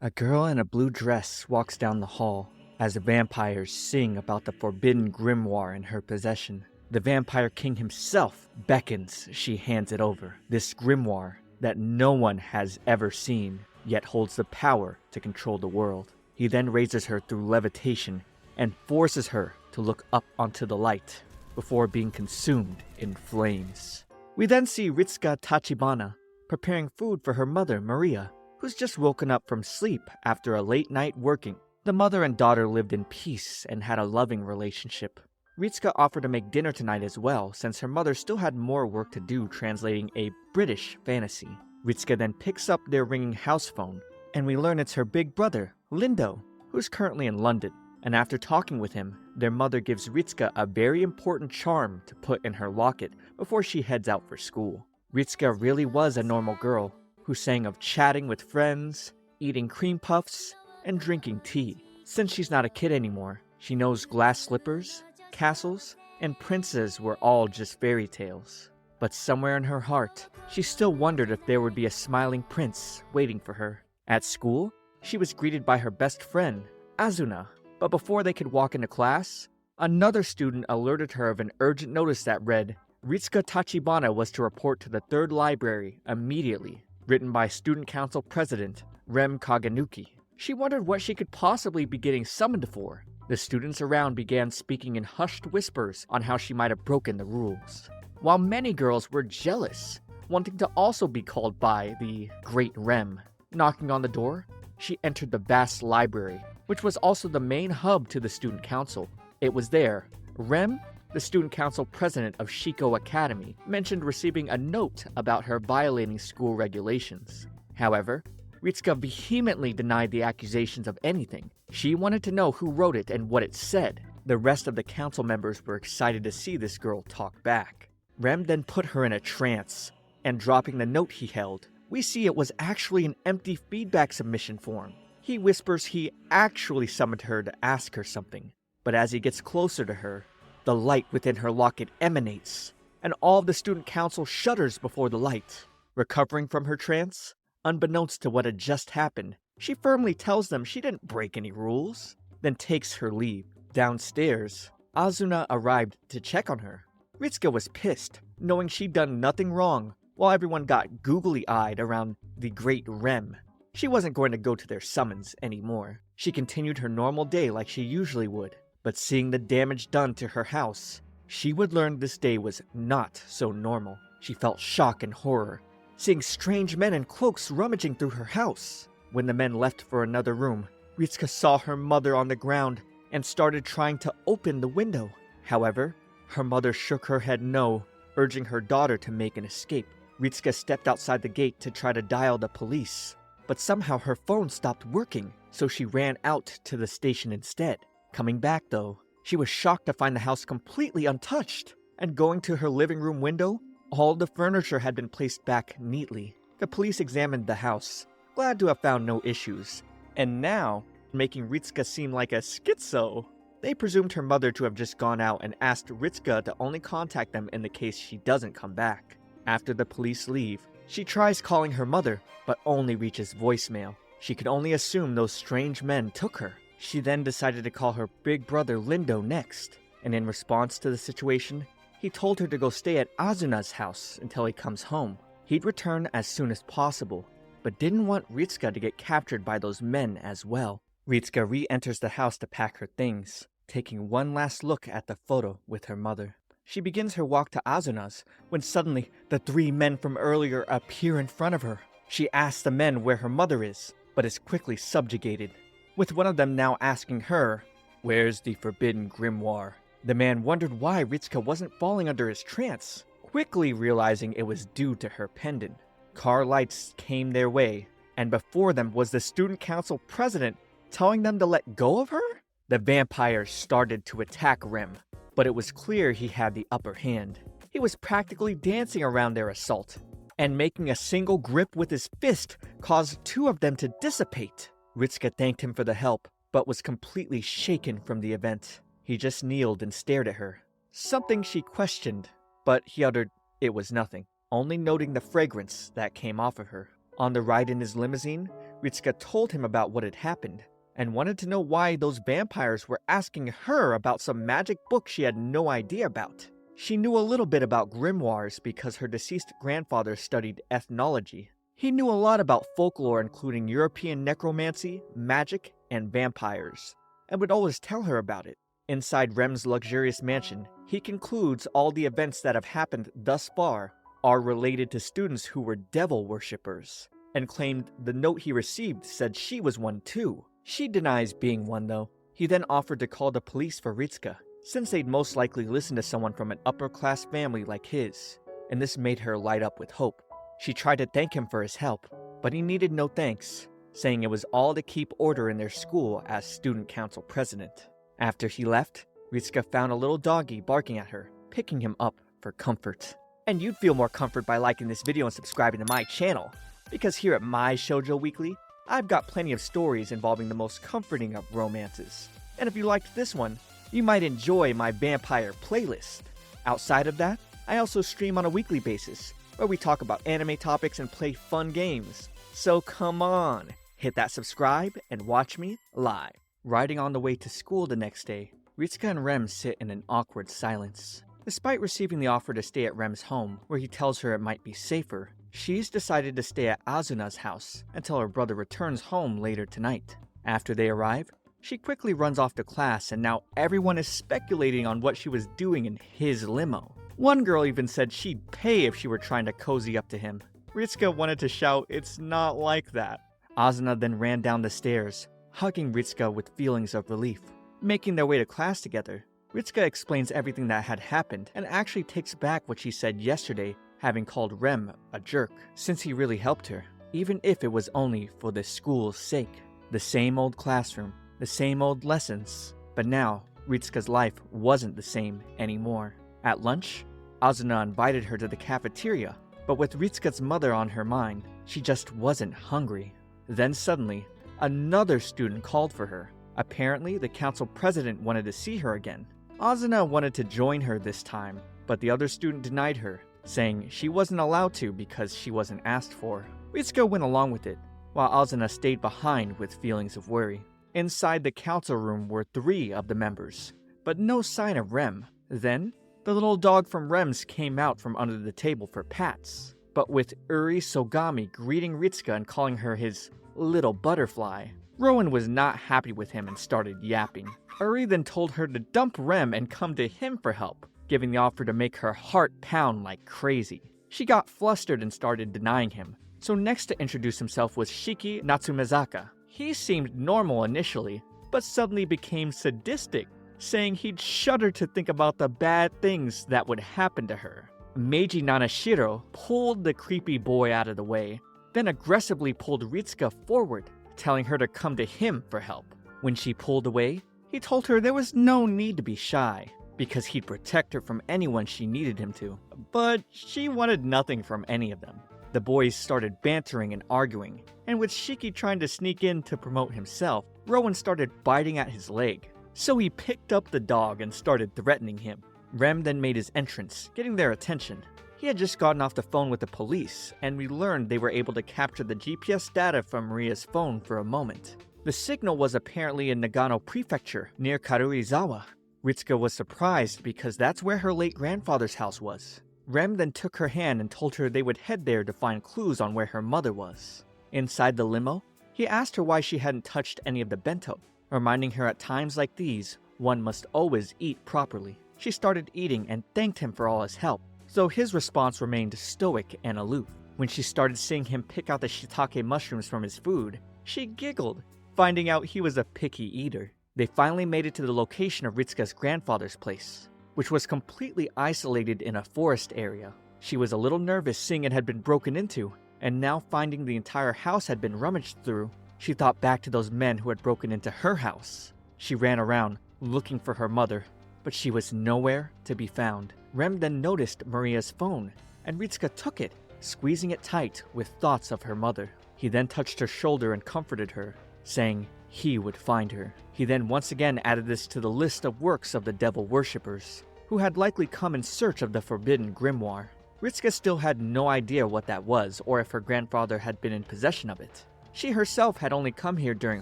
A girl in a blue dress walks down the hall as the vampires sing about the forbidden grimoire in her possession. The vampire king himself beckons she hands it over. This grimoire that no one has ever seen, yet holds the power to control the world. He then raises her through levitation and forces her to look up onto the light before being consumed in flames. We then see Ritsuka Tachibana preparing food for her mother, Maria, who's just woken up from sleep after a late night working. The mother and daughter lived in peace and had a loving relationship. Ritsuka offered to make dinner tonight as well, since her mother still had more work to do translating a British fantasy. Ritsuka then picks up their ringing house phone, and we learn it's her big brother, Lindo, who's currently in London. And after talking with him, their mother gives Ritsuka a very important charm to put in her locket before she heads out for school. Ritsuka really was a normal girl who sang of chatting with friends, eating cream puffs, and drinking tea. Since she's not a kid anymore, she knows glass slippers, castles, and princes were all just fairy tales. But somewhere in her heart, she still wondered if there would be a smiling prince waiting for her. At school, she was greeted by her best friend, Azuna. But before they could walk into class, another student alerted her of an urgent notice that read, Ritsuka Tachibana was to report to the third library immediately, written by Student Council President Rem Kaginuki. She wondered what she could possibly be getting summoned for. The students around began speaking in hushed whispers on how she might have broken the rules, while many girls were jealous, wanting to also be called by the Great Rem. Knocking on the door, she entered the vast library, which was also the main hub to the student council. It was there Rem, the student council president of Shiko Academy, mentioned receiving a note about her violating school regulations. However, Ritsuka vehemently denied the accusations of anything. She wanted to know who wrote it and what it said. The rest of the council members were excited to see this girl talk back. Rem then put her in a trance, and dropping the note he held, we see it was actually an empty feedback submission form. He whispers he actually summoned her to ask her something, but as he gets closer to her, the light within her locket emanates, and all of the student council shudders before the light. Recovering from her trance, unbeknownst to what had just happened, she firmly tells them she didn't break any rules, then takes her leave. Downstairs, Azuna arrived to check on her. Ritsuka was pissed, knowing she'd done nothing wrong, while everyone got googly-eyed around the Great Rem. She wasn't going to go to their summons anymore. She continued her normal day like she usually would, but seeing the damage done to her house, she would learn this day was not so normal. She felt shock and horror, seeing strange men in cloaks rummaging through her house. When the men left for another room, Ritsuka saw her mother on the ground and started trying to open the window. However, her mother shook her head no, urging her daughter to make an escape. Ritsuka stepped outside the gate to try to dial the police, but somehow her phone stopped working, so she ran out to the station instead. Coming back though, she was shocked to find the house completely untouched, and going to her living room window, all the furniture had been placed back neatly. The police examined the house, glad to have found no issues, and now making Ritsuka seem like a schizo. They presumed her mother to have just gone out and asked Ritsuka to only contact them in the case she doesn't come back. After the police leave, she tries calling her mother, but only reaches voicemail. She could only assume those strange men took her. She then decided to call her big brother Lindo next, and in response to the situation, he told her to go stay at Azuna's house until he comes home. He'd return as soon as possible, but didn't want Ritsuka to get captured by those men as well. Ritsuka re-enters the house to pack her things, taking one last look at the photo with her mother. She begins her walk to Azuna's, when suddenly the three men from earlier appear in front of her. She asks the men where her mother is, but is quickly subjugated, with one of them now asking her, "Where's the forbidden grimoire?" The man wondered why Ritsuka wasn't falling under his trance, quickly realizing it was due to her pendant. Car lights came their way, and before them was the student council president telling them to let go of her? The vampires started to attack Rem, but it was clear he had the upper hand. He was practically dancing around their assault, and making a single grip with his fist caused two of them to dissipate. Ritsuka thanked him for the help, but was completely shaken from the event. He just kneeled and stared at her, something she questioned, but he uttered it was nothing, only noting the fragrance that came off of her. On the ride in his limousine, Ritsuka told him about what had happened, and wanted to know why those vampires were asking her about some magic book she had no idea about. She knew a little bit about grimoires because her deceased grandfather studied ethnology. He knew a lot about folklore including European necromancy, magic, and vampires, and would always tell her about it. Inside Rem's luxurious mansion, he concludes all the events that have happened thus far are related to students who were devil worshippers, and claimed the note he received said she was one too. She denies being one though. He then offered to call the police for Ritsuka, since they'd most likely listen to someone from an upper-class family like his, and this made her light up with hope. She tried to thank him for his help, but he needed no thanks, saying it was all to keep order in their school as student council president. After he left, Ritsuka found a little doggy barking at her, picking him up for comfort. And you'd feel more comfort by liking this video and subscribing to my channel, because here at My Shoujo Weekly, I've got plenty of stories involving the most comforting of romances. And if you liked this one, you might enjoy my vampire playlist. Outside of that, I also stream on a weekly basis, where we talk about anime topics and play fun games. So come on, hit that subscribe and watch me live. Riding on the way to school the next day, Ritsuka and Rem sit in an awkward silence. Despite receiving the offer to stay at Rem's home, where he tells her it might be safer, she's decided to stay at Azuna's house until her brother returns home later tonight. After they arrive, she quickly runs off to class, and now everyone is speculating on what she was doing in his limo. One girl even said she'd pay if she were trying to cozy up to him. Ritsuka wanted to shout, "It's not like that." Azuna then ran down the stairs, hugging Ritsuka with feelings of relief. Making their way to class together, Ritsuka explains everything that had happened and actually takes back what she said yesterday, having called Rem a jerk, since he really helped her, even if it was only for the school's sake. The same old classroom, the same old lessons, but now Ritsuka's life wasn't the same anymore. At lunch, Azuna invited her to the cafeteria, but with Ritsuka's mother on her mind, she just wasn't hungry. Then suddenly, another student called for her. Apparently, the council president wanted to see her again. Azuna wanted to join her this time, but the other student denied her, saying she wasn't allowed to because she wasn't asked for. Ritsuka went along with it, while Azuna stayed behind with feelings of worry. Inside the council room were 3 of the members, but no sign of Rem. Then, the little dog from Rem's came out from under the table for pats, but with Urie Sogami greeting Ritsuka and calling her his little butterfly. Rowan was not happy with him and started yapping. Urie then told her to dump Rem and come to him for help, giving the offer to make her heart pound like crazy. She got flustered and started denying him, so next to introduce himself was Shiki Natsumezaka. He seemed normal initially, but suddenly became sadistic, saying he'd shudder to think about the bad things that would happen to her. Mage Nanashiro pulled the creepy boy out of the way, then aggressively pulled Ritsuka forward, telling her to come to him for help. When she pulled away, he told her there was no need to be shy, because he'd protect her from anyone she needed him to. But she wanted nothing from any of them. The boys started bantering and arguing, and with Shiki trying to sneak in to promote himself, Rowan started biting at his leg. So he picked up the dog and started threatening him. Rem then made his entrance, getting their attention. He had just gotten off the phone with the police, and we learned they were able to capture the GPS data from Maria's phone for a moment. The signal was apparently in Nagano Prefecture, near Karuizawa. Ritsuka was surprised because that's where her late grandfather's house was. Rem then took her hand and told her they would head there to find clues on where her mother was. Inside the limo, he asked her why she hadn't touched any of the bento, reminding her at times like these, one must always eat properly. She started eating and thanked him for all his help, though his response remained stoic and aloof. When she started seeing him pick out the shiitake mushrooms from his food, she giggled, finding out he was a picky eater. They finally made it to the location of Ritsuka's grandfather's place, which was completely isolated in a forest area. She was a little nervous seeing it had been broken into, and now finding the entire house had been rummaged through, she thought back to those men who had broken into her house. She ran around, looking for her mother, but she was nowhere to be found. Rem then noticed Maria's phone, and Ritsuka took it, squeezing it tight with thoughts of her mother. He then touched her shoulder and comforted her, saying he would find her. He then once again added this to the list of works of the devil worshippers, who had likely come in search of the forbidden grimoire. Ritsuka still had no idea what that was or if her grandfather had been in possession of it. She herself had only come here during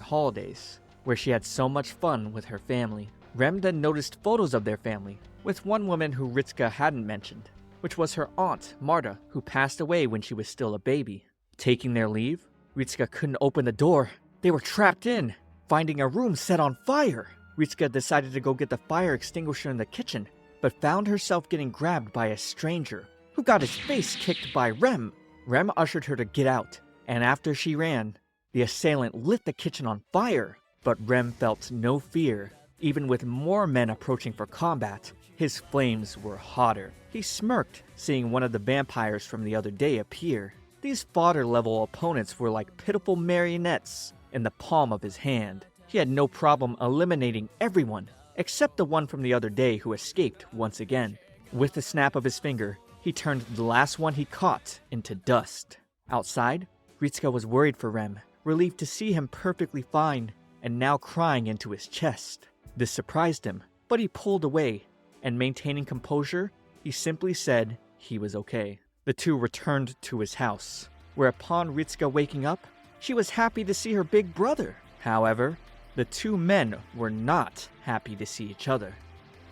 holidays, where she had so much fun with her family. Rem then noticed photos of their family, with one woman who Ritsuka hadn't mentioned, which was her aunt, Marta, who passed away when she was still a baby. Taking their leave, Ritsuka couldn't open the door. They were trapped in, finding a room set on fire. Ritsuka decided to go get the fire extinguisher in the kitchen, but found herself getting grabbed by a stranger, who got his face kicked by Rem. Rem ushered her to get out, and after she ran, the assailant lit the kitchen on fire. But Rem felt no fear. Even with more men approaching for combat, his flames were hotter. He smirked, seeing one of the vampires from the other day appear. These fodder-level opponents were like pitiful marionettes in the palm of his hand. He had no problem eliminating everyone, except the one from the other day who escaped once again. With the snap of his finger, he turned the last one he caught into dust. Outside, Ritsuka was worried for Rem, relieved to see him perfectly fine, and now crying into his chest. This surprised him, but he pulled away, and maintaining composure, he simply said he was okay. The two returned to his house, where upon Ritsuka waking up, she was happy to see her big brother. However, the two men were not happy to see each other.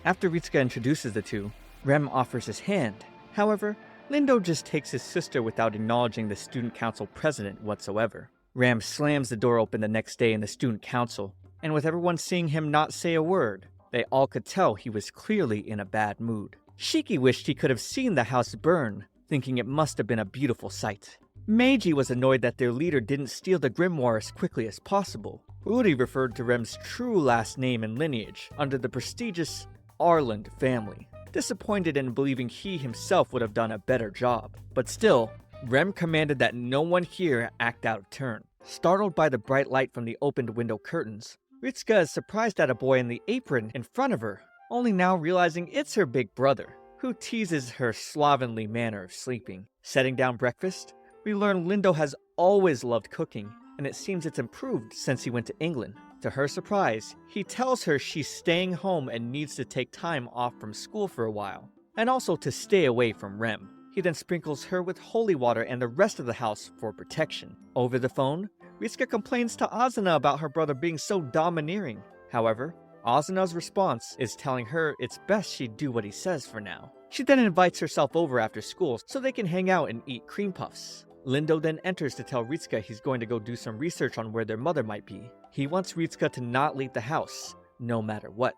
After Ritsuka introduces the two, Rem offers his hand. However, Lindo just takes his sister without acknowledging the student council president whatsoever. Rem slams the door open the next day in the student council, and with everyone seeing him not say a word, they all could tell he was clearly in a bad mood. Shiki wished he could have seen the house burn, thinking it must have been a beautiful sight. Meiji was annoyed that their leader didn't steal the grimoire as quickly as possible. Urie referred to Rem's true last name and lineage under the prestigious Arland family, disappointed in believing he himself would have done a better job. But still, Rem commanded that no one here act out of turn. Startled by the bright light from the opened window curtains, Ritsuka is surprised at a boy in the apron in front of her, only now realizing it's her big brother, who teases her slovenly manner of sleeping. Setting down breakfast, we learn Lindo has always loved cooking, and it seems it's improved since he went to England. To her surprise, he tells her she's staying home and needs to take time off from school for a while, and also to stay away from Rem. He then sprinkles her with holy water and the rest of the house for protection. Over the phone, Ritsuka complains to Asuna about her brother being so domineering. However, Asuna's response is telling her it's best she do what he says for now. She then invites herself over after school so they can hang out and eat cream puffs. Lindo then enters to tell Ritsuka he's going to go do some research on where their mother might be. He wants Ritsuka to not leave the house, no matter what.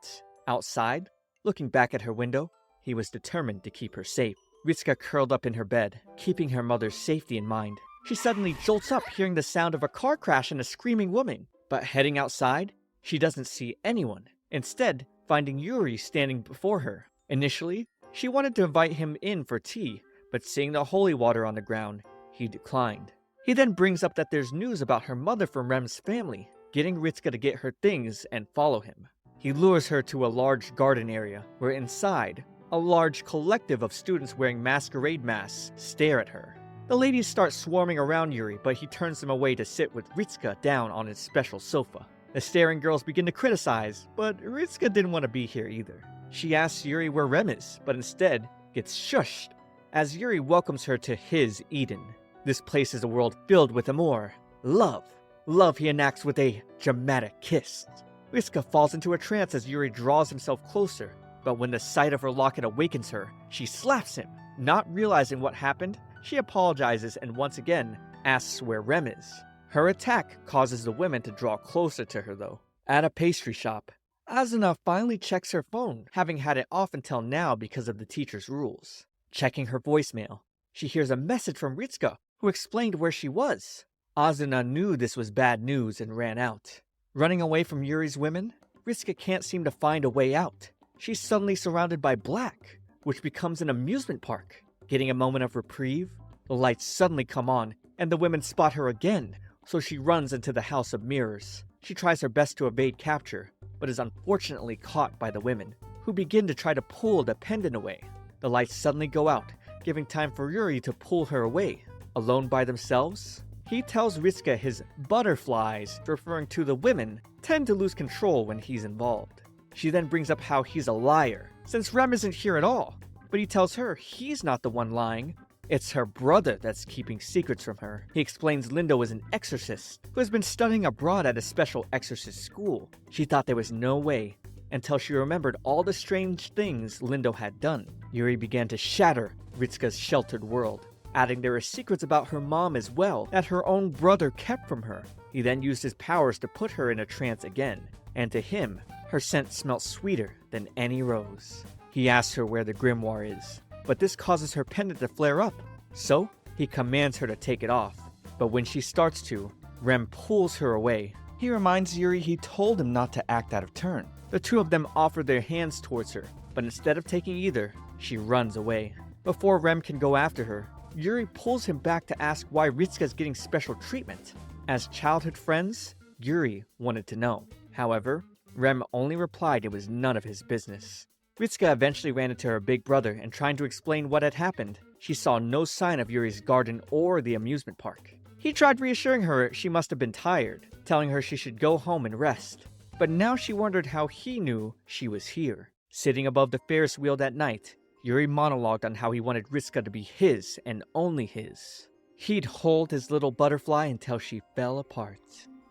Outside, looking back at her window, he was determined to keep her safe. Ritsuka curled up in her bed, keeping her mother's safety in mind. She suddenly jolts up hearing the sound of a car crash and a screaming woman. But heading outside, she doesn't see anyone, instead finding Urie standing before her. Initially, she wanted to invite him in for tea, but seeing the holy water on the ground, he declined. He then brings up that there's news about her mother from Rem's family, getting Ritsuka to get her things and follow him. He lures her to a large garden area, where inside, a large collective of students wearing masquerade masks stare at her. The ladies start swarming around Urie, but he turns them away to sit with Ritsuka down on his special sofa. The staring girls begin to criticize, but Ritsuka didn't want to be here either. She asks Urie where Rem is, but instead gets shushed, as Urie welcomes her to his Eden. This place is a world filled with amour, love. Love he enacts with a dramatic kiss. Ritsuka falls into a trance as Urie draws himself closer, but when the sight of her locket awakens her, she slaps him. Not realizing what happened, she apologizes and once again asks where Rem is. Her attack causes the women to draw closer to her though. At a pastry shop, Asuna finally checks her phone, having had it off until now because of the teacher's rules. Checking her voicemail, she hears a message from Ritsuka, who explained where she was. Asuna knew this was bad news and ran out. Running away from Urie's women, Ritsuka can't seem to find a way out. She's suddenly surrounded by black, which becomes an amusement park. Getting a moment of reprieve, the lights suddenly come on, and the women spot her again, so she runs into the House of Mirrors. She tries her best to evade capture, but is unfortunately caught by the women, who begin to try to pull the pendant away. The lights suddenly go out, giving time for Urie to pull her away. Alone by themselves, he tells Ritsuka his butterflies, referring to the women, tend to lose control when he's involved. She then brings up how he's a liar, since Rem isn't here at all, but he tells her he's not the one lying, It's her brother that's keeping secrets from her. He explains Lindo is an exorcist who has been studying abroad at a special exorcist school. She thought there was no way until she remembered all the strange things Lindo had done. Urie began to shatter Ritsuka's sheltered world, adding there were secrets about her mom as well that her own brother kept from her. He then used his powers to put her in a trance again, and to him, her scent smelt sweeter than any rose. He asks her where the grimoire is, but this causes her pendant to flare up, so he commands her to take it off. But when she starts to, Rem pulls her away. He reminds Urie he told him not to act out of turn. The two of them offer their hands towards her, but instead of taking either, she runs away. Before Rem can go after her, Urie pulls him back to ask why Ritsuka's getting special treatment. As childhood friends, Urie wanted to know. However, Rem only replied it was none of his business. Ritsuka eventually ran into her big brother and trying to explain what had happened. She saw no sign of Urie's garden or the amusement park. He tried reassuring her she must have been tired, telling her she should go home and rest. But now she wondered how he knew she was here. Sitting above the Ferris wheel that night, Urie monologued on how he wanted Ritsuka to be his and only his. He'd hold his little butterfly until she fell apart.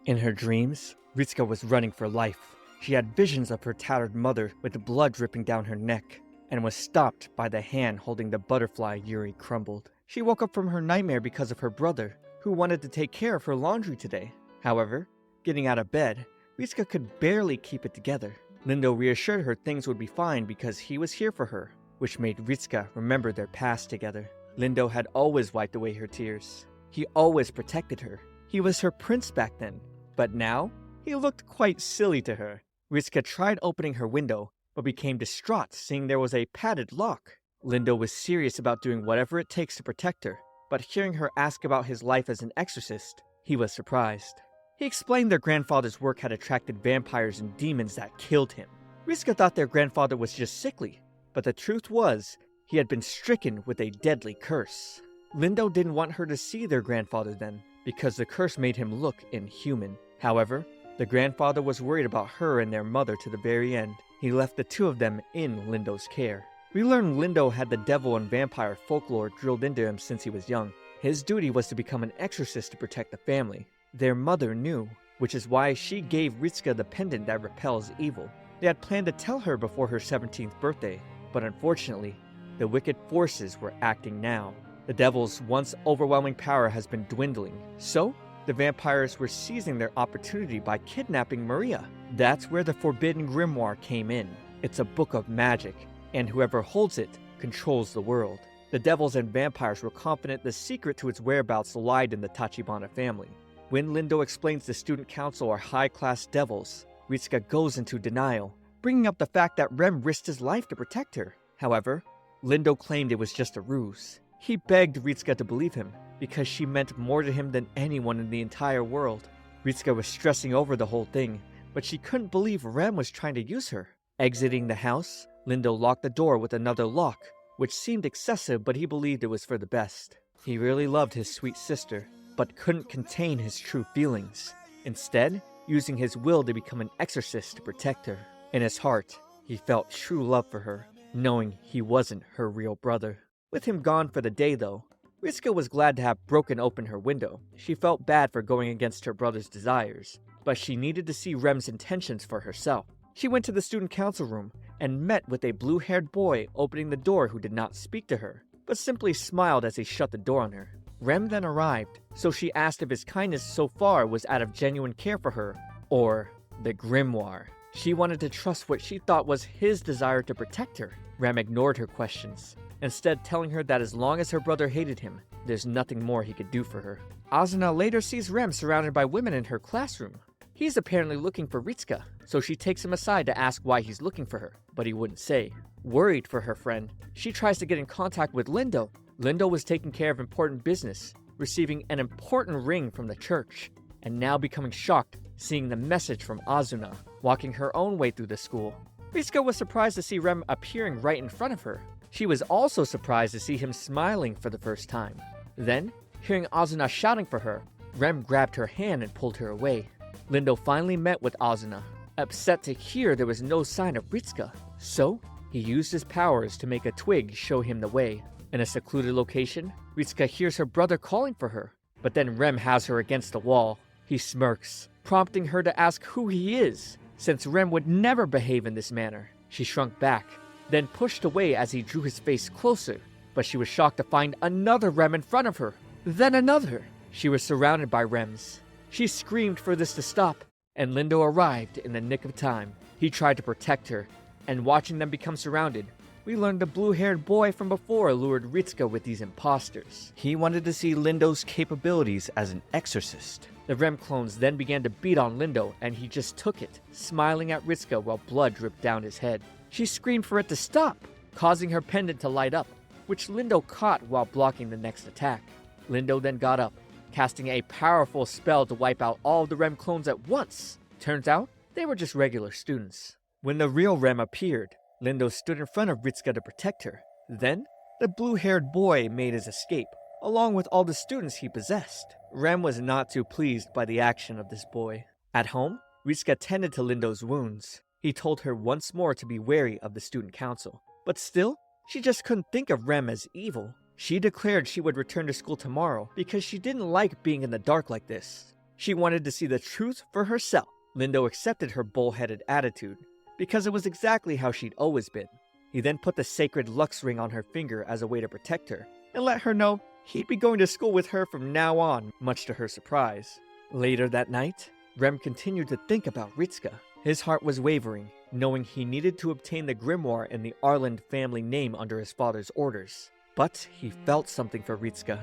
In her dreams, Ritsuka was running for life. She had visions of her tattered mother with blood dripping down her neck, and was stopped by the hand holding the butterfly Urie crumbled. She woke up from her nightmare because of her brother, who wanted to take care of her laundry today. However, getting out of bed, Ritsuka could barely keep it together. Lindo reassured her things would be fine because he was here for her, which made Ritsuka remember their past together. Lindo had always wiped away her tears. He always protected her. He was her prince back then, but now he looked quite silly to her. Ritsuka tried opening her window, but became distraught seeing there was a padded lock. Lindo was serious about doing whatever it takes to protect her, but hearing her ask about his life as an exorcist, he was surprised. He explained their grandfather's work had attracted vampires and demons that killed him. Ritsuka thought their grandfather was just sickly, but the truth was, he had been stricken with a deadly curse. Lindo didn't want her to see their grandfather then, because the curse made him look inhuman. However, the grandfather was worried about her and their mother to the very end. He left the two of them in Lindo's care. We learned Lindo had the devil and vampire folklore drilled into him since he was young. His duty was to become an exorcist to protect the family. Their mother knew, which is why she gave Ritsuka the pendant that repels evil. They had planned to tell her before her 17th birthday, but unfortunately, the wicked forces were acting now. The devil's once overwhelming power has been dwindling, so the vampires were seizing their opportunity by kidnapping Maria. That's where the Forbidden Grimoire came in. It's a book of magic, and whoever holds it controls the world. The devils and vampires were confident the secret to its whereabouts lied in the Tachibana family. When Lindo explains the student council are high-class devils, Ritsuka goes into denial, bringing up the fact that Rem risked his life to protect her. However, Lindo claimed it was just a ruse. He begged Ritsuka to believe him, because she meant more to him than anyone in the entire world. Ritsuka was stressing over the whole thing, but she couldn't believe Rem was trying to use her. Exiting the house, Lindo locked the door with another lock, which seemed excessive, but he believed it was for the best. He really loved his sweet sister, but couldn't contain his true feelings, instead using his will to become an exorcist to protect her. In his heart, he felt true love for her, knowing he wasn't her real brother. With him gone for the day though, Ritsuka was glad to have broken open her window. She felt bad for going against her brother's desires, but she needed to see Rem's intentions for herself. She went to the student council room and met with a blue-haired boy opening the door who did not speak to her, but simply smiled as he shut the door on her. Rem then arrived, so she asked if his kindness so far was out of genuine care for her, or the grimoire. She wanted to trust what she thought was his desire to protect her. Rem ignored her questions, instead telling her that as long as her brother hated him, there's nothing more he could do for her. Asuna later sees Rem surrounded by women in her classroom. He's apparently looking for Ritsuka, so she takes him aside to ask why he's looking for her, but he wouldn't say. Worried for her friend, she tries to get in contact with Lindo. Lindo was taking care of important business, receiving an important ring from the church, and now becoming shocked seeing the message from Asuna, walking her own way through the school. Ritsuka was surprised to see Rem appearing right in front of her. She was also surprised to see him smiling for the first time. Then, hearing Asuna shouting for her, Rem grabbed her hand and pulled her away. Lindo finally met with Asuna, upset to hear there was no sign of Ritsuka. So, he used his powers to make a twig show him the way. In a secluded location, Ritsuka hears her brother calling for her, but then Rem has her against the wall. He smirks, prompting her to ask who he is, since Rem would never behave in this manner. She shrunk back, then pushed away as he drew his face closer, but she was shocked to find another Rem in front of her, then another. She was surrounded by Rems. She screamed for this to stop, and Lindo arrived in the nick of time. He tried to protect her, and watching them become surrounded, we learned the blue-haired boy from before lured Ritsuka with these imposters. He wanted to see Lindo's capabilities as an exorcist. The Rem clones then began to beat on Lindo, and he just took it, smiling at Ritsuka while blood dripped down his head. She screamed for it to stop, causing her pendant to light up, which Lindo caught while blocking the next attack. Lindo then got up, casting a powerful spell to wipe out all the Rem clones at once. Turns out, they were just regular students. When the real Rem appeared, Lindo stood in front of Ritsuka to protect her. Then, the blue-haired boy made his escape, along with all the students he possessed. Rem was not too pleased by the action of this boy. At home, Ritsuka tended to Lindo's wounds. He told her once more to be wary of the student council. But still, she just couldn't think of Rem as evil. She declared she would return to school tomorrow because she didn't like being in the dark like this. She wanted to see the truth for herself. Lindo accepted her bullheaded attitude, because it was exactly how she'd always been. He then put the sacred Lux ring on her finger as a way to protect her, and let her know he'd be going to school with her from now on, much to her surprise. Later that night, Rem continued to think about Ritsuka. His heart was wavering, knowing he needed to obtain the Grimoire and the Arland family name under his father's orders. But he felt something for Ritsuka.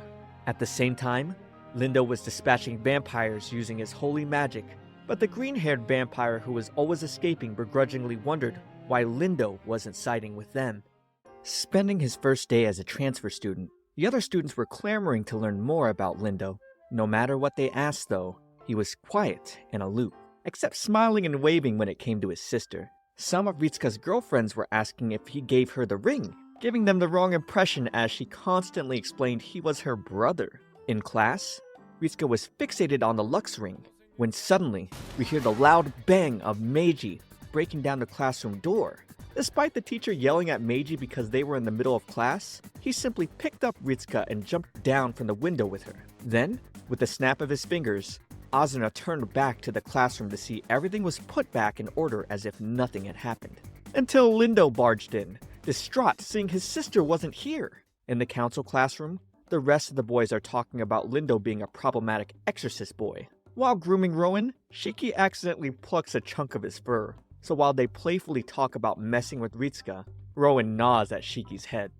At the same time, Lindo was dispatching vampires using his holy magic, but the green-haired vampire who was always escaping begrudgingly wondered why Lindo wasn't siding with them. Spending his first day as a transfer student, the other students were clamoring to learn more about Lindo. No matter what they asked, though, he was quiet and aloof, except smiling and waving when it came to his sister. Some of Ritsuka's girlfriends were asking if he gave her the ring, giving them the wrong impression as she constantly explained he was her brother. In class, Ritsuka was fixated on the Lux ring, when suddenly, we hear the loud bang of Meiji breaking down the classroom door. Despite the teacher yelling at Meiji because they were in the middle of class, he simply picked up Ritsuka and jumped down from the window with her. Then, with a snap of his fingers, Asuna turned back to the classroom to see everything was put back in order as if nothing had happened. Until Lindo barged in, distraught seeing his sister wasn't here. In the council classroom, the rest of the boys are talking about Lindo being a problematic exorcist boy. While grooming Rowan, Shiki accidentally plucks a chunk of his fur, so while they playfully talk about messing with Ritsuka, Rowan gnaws at Shiki's head.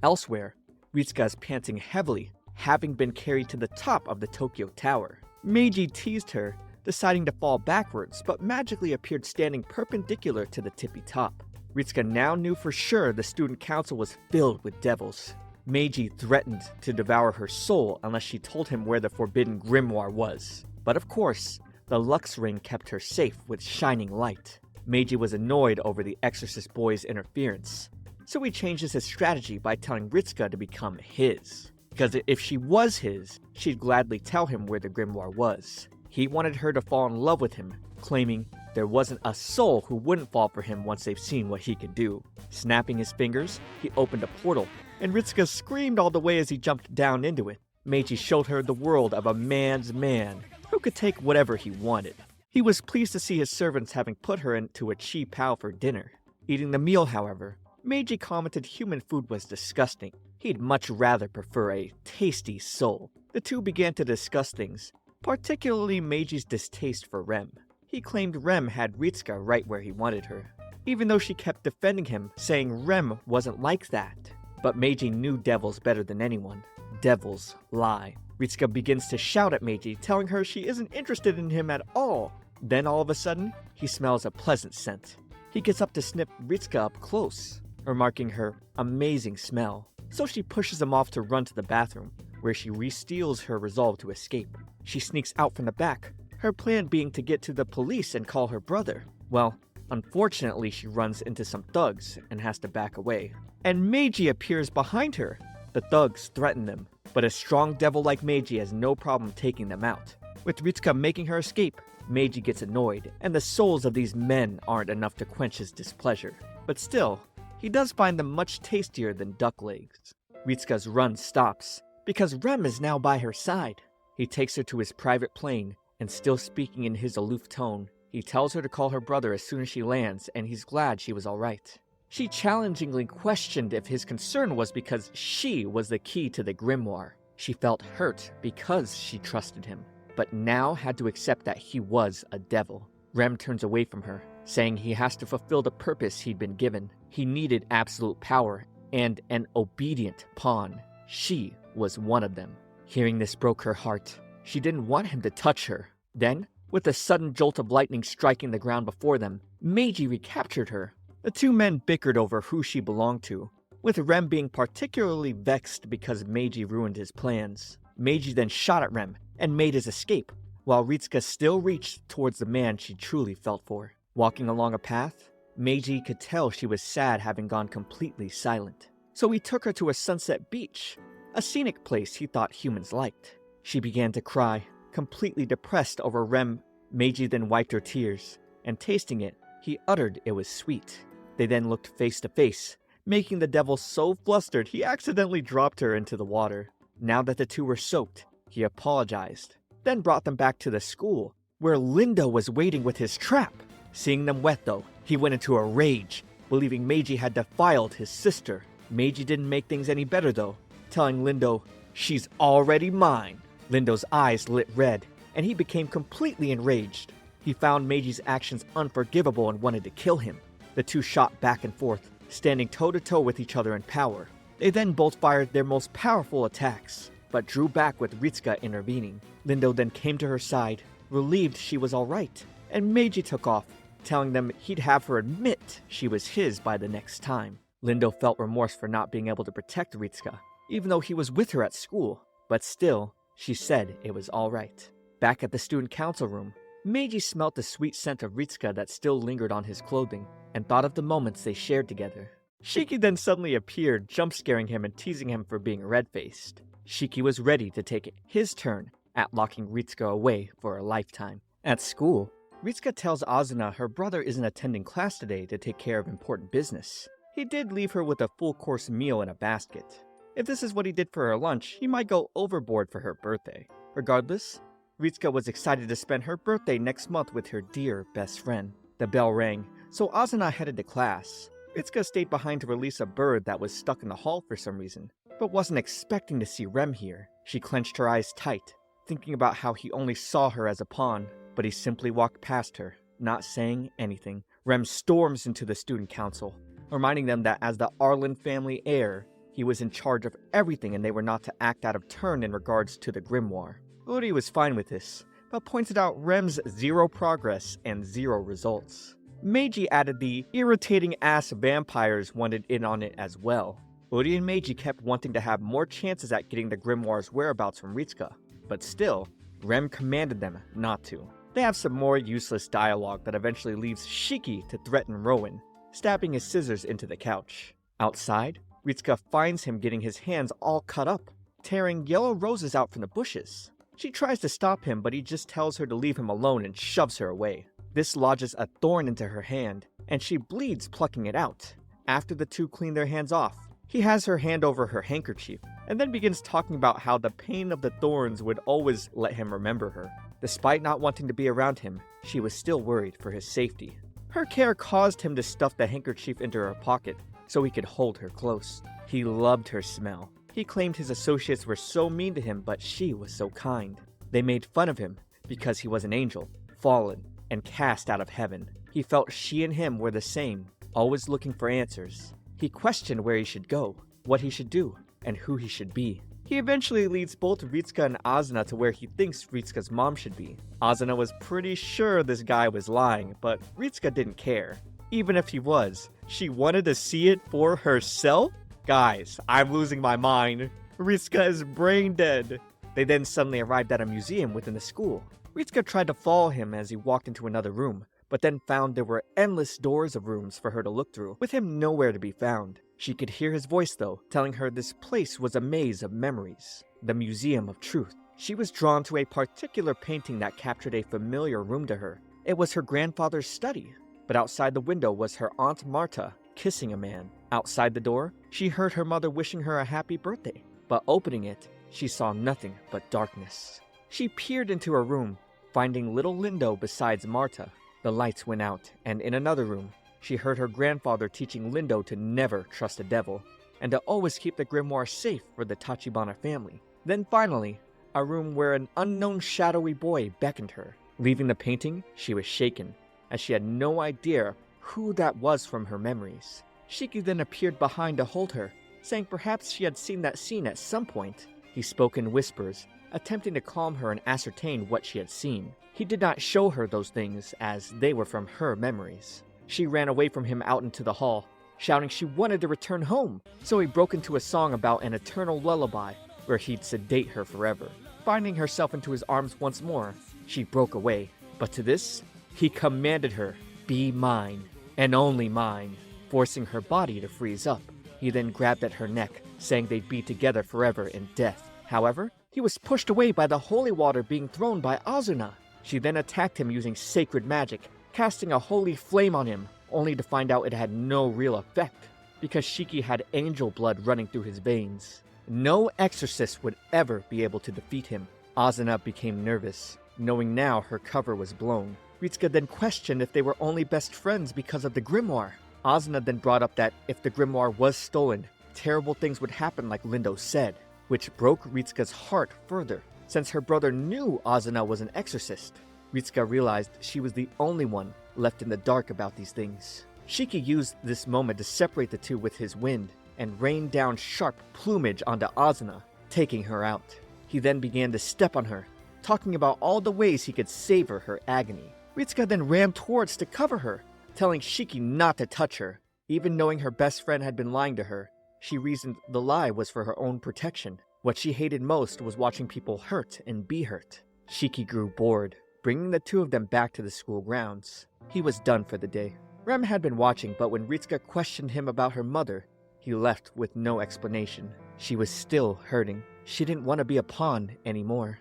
Elsewhere, Ritsuka is panting heavily, having been carried to the top of the Tokyo Tower. Meiji teased her, deciding to fall backwards, but magically appeared standing perpendicular to the tippy top. Ritsuka now knew for sure the student council was filled with devils. Meiji threatened to devour her soul unless she told him where the forbidden grimoire was. But of course, the Lux ring kept her safe with shining light. Meiji was annoyed over the exorcist boy's interference, so he changes his strategy by telling Ritsuka to become his. Because if she was his, she'd gladly tell him where the grimoire was. He wanted her to fall in love with him, claiming there wasn't a soul who wouldn't fall for him once they've seen what he could do. Snapping his fingers, he opened a portal, and Ritsuka screamed all the way as he jumped down into it. Meiji showed her the world of a man's man, who could take whatever he wanted. He was pleased to see his servants having put her into a chi pao for dinner. Eating the meal, however, Meiji commented human food was disgusting. He'd much rather prefer a tasty soul. The two began to discuss things, particularly Meiji's distaste for Rem. He claimed Rem had Ritsuka right where he wanted her, even though she kept defending him, saying Rem wasn't like that. But Meiji knew devils better than anyone. Devils lie. Ritsuka begins to shout at Meiji, telling her she isn't interested in him at all. Then all of a sudden, he smells a pleasant scent. He gets up to sniff Ritsuka up close, remarking her amazing smell. So she pushes him off to run to the bathroom, where she re-steals her resolve to escape. She sneaks out from the back, her plan being to get to the police and call her brother. Well, unfortunately she runs into some thugs and has to back away. And Meiji appears behind her. The thugs threaten them, but a strong devil like Meiji has no problem taking them out. With Ritsuka making her escape, Meiji gets annoyed, and the souls of these men aren't enough to quench his displeasure. But still, he does find them much tastier than duck legs. Ritsuka's run stops, because Rem is now by her side. He takes her to his private plane, and still speaking in his aloof tone, he tells her to call her brother as soon as she lands, and he's glad she was alright. She challengingly questioned if his concern was because she was the key to the grimoire. She felt hurt because she trusted him, but now had to accept that he was a devil. Rem turns away from her, saying he has to fulfill the purpose he'd been given. He needed absolute power and an obedient pawn. She was one of them. Hearing this broke her heart. She didn't want him to touch her. Then, with a sudden jolt of lightning striking the ground before them, Meiji recaptured her. The two men bickered over who she belonged to, with Rem being particularly vexed because Meiji ruined his plans. Meiji then shot at Rem and made his escape, while Ritsuka still reached towards the man she truly felt for. Walking along a path, Meiji could tell she was sad having gone completely silent. So he took her to a sunset beach, a scenic place he thought humans liked. She began to cry, completely depressed over Rem. Meiji then wiped her tears, and tasting it, he uttered it was sweet. They then looked face to face, making the devil so flustered he accidentally dropped her into the water. Now that the two were soaked, he apologized, then brought them back to the school, where Lindo was waiting with his trap. Seeing them wet though, he went into a rage, believing Meiji had defiled his sister. Meiji didn't make things any better though, telling Lindo, "She's already mine." Lindo's eyes lit red, and he became completely enraged. He found Meiji's actions unforgivable and wanted to kill him. The two shot back and forth, standing toe-to-toe with each other in power. They then both fired their most powerful attacks, but drew back with Ritsuka intervening. Lindo then came to her side, relieved she was alright, and Meiji took off, telling them he'd have her admit she was his by the next time. Lindo felt remorse for not being able to protect Ritsuka, even though he was with her at school, but still, she said it was alright. Back at the student council room, Meiji smelt the sweet scent of Ritsuka that still lingered on his clothing, and thought of the moments they shared together. Shiki then suddenly appeared, jump-scaring him and teasing him for being red-faced. Shiki was ready to take his turn at locking Ritsuka away for a lifetime. At school, Ritsuka tells Asuna her brother isn't attending class today to take care of important business. He did leave her with a full-course meal in a basket. If this is what he did for her lunch, he might go overboard for her birthday. Regardless, Ritsuka was excited to spend her birthday next month with her dear best friend. The bell rang, so Asuna headed to class. Ritsuka stayed behind to release a bird that was stuck in the hall for some reason, but wasn't expecting to see Rem here. She clenched her eyes tight, thinking about how he only saw her as a pawn, but he simply walked past her, not saying anything. Rem storms into the student council, reminding them that as the Arlen family heir, he was in charge of everything and they were not to act out of turn in regards to the grimoire. Urie was fine with this, but pointed out Rem's zero progress and zero results. Meiji added the irritating-ass vampires wanted in on it as well. Urie and Meiji kept wanting to have more chances at getting the grimoire's whereabouts from Ritsuka, but still, Rem commanded them not to. They have some more useless dialogue that eventually leaves Shiki to threaten Rowan, stabbing his scissors into the couch. Outside, Ritsuka finds him getting his hands all cut up, tearing yellow roses out from the bushes. She tries to stop him, but he just tells her to leave him alone and shoves her away. This lodges a thorn into her hand, and she bleeds plucking it out. After the two clean their hands off, he has her hand over her handkerchief, and then begins talking about how the pain of the thorns would always let him remember her. Despite not wanting to be around him, she was still worried for his safety. Her care caused him to stuff the handkerchief into her pocket so he could hold her close. He loved her smell. He claimed his associates were so mean to him, but she was so kind. They made fun of him because he was an angel, fallen, and cast out of heaven. He felt she and him were the same, always looking for answers. He questioned where he should go, what he should do, and who he should be. He eventually leads both Ritsuka and Asuna to where he thinks Ritsuka's mom should be. Asuna was pretty sure this guy was lying, but Ritsuka didn't care. Even if he was, she wanted to see it for herself? Guys, I'm losing my mind. Ritsuka is brain dead. They then suddenly arrived at a museum within the school. Ritsuka tried to follow him as he walked into another room, but then found there were endless doors of rooms for her to look through, with him nowhere to be found. She could hear his voice though, telling her this place was a maze of memories, the Museum of Truth. She was drawn to a particular painting that captured a familiar room to her. It was her grandfather's study, but outside the window was her Aunt Marta kissing a man. Outside the door, she heard her mother wishing her a happy birthday, but opening it, she saw nothing but darkness. She peered into her room, finding little Lindo besides Marta. The lights went out, and in another room, she heard her grandfather teaching Lindo to never trust a devil, and to always keep the grimoire safe for the Tachibana family. Then finally, a room where an unknown shadowy boy beckoned her. Leaving the painting, she was shaken, as she had no idea who that was from her memories. Shiki then appeared behind to hold her, saying perhaps she had seen that scene at some point. He spoke in whispers, attempting to calm her and ascertain what she had seen. He did not show her those things, as they were from her memories. She ran away from him out into the hall, shouting she wanted to return home, so he broke into a song about an eternal lullaby where he'd sedate her forever. Finding herself into his arms once more, she broke away, but to this, he commanded her, "Be mine, and only mine," forcing her body to freeze up. He then grabbed at her neck, saying they'd be together forever in death. However, he was pushed away by the holy water being thrown by Azuna. She then attacked him using sacred magic, casting a holy flame on him, only to find out it had no real effect, because Shiki had angel blood running through his veins. No exorcist would ever be able to defeat him. Azuna became nervous, knowing now her cover was blown. Ritsuka then questioned if they were only best friends because of the grimoire. Azuna then brought up that if the grimoire was stolen, terrible things would happen like Lindo said, which broke Ritsuka's heart further, since her brother knew Azuna was an exorcist. Ritsuka realized she was the only one left in the dark about these things. Shiki used this moment to separate the two with his wind, and rained down sharp plumage onto Azuna, taking her out. He then began to step on her, talking about all the ways he could savor her agony. Ritsuka then ran towards to cover her, telling Shiki not to touch her. Even knowing her best friend had been lying to her, she reasoned the lie was for her own protection. What she hated most was watching people hurt and be hurt. Shiki grew bored, bringing the two of them back to the school grounds. He was done for the day. Rem had been watching, but when Ritsuka questioned him about her mother, he left with no explanation. She was still hurting. She didn't want to be a pawn anymore.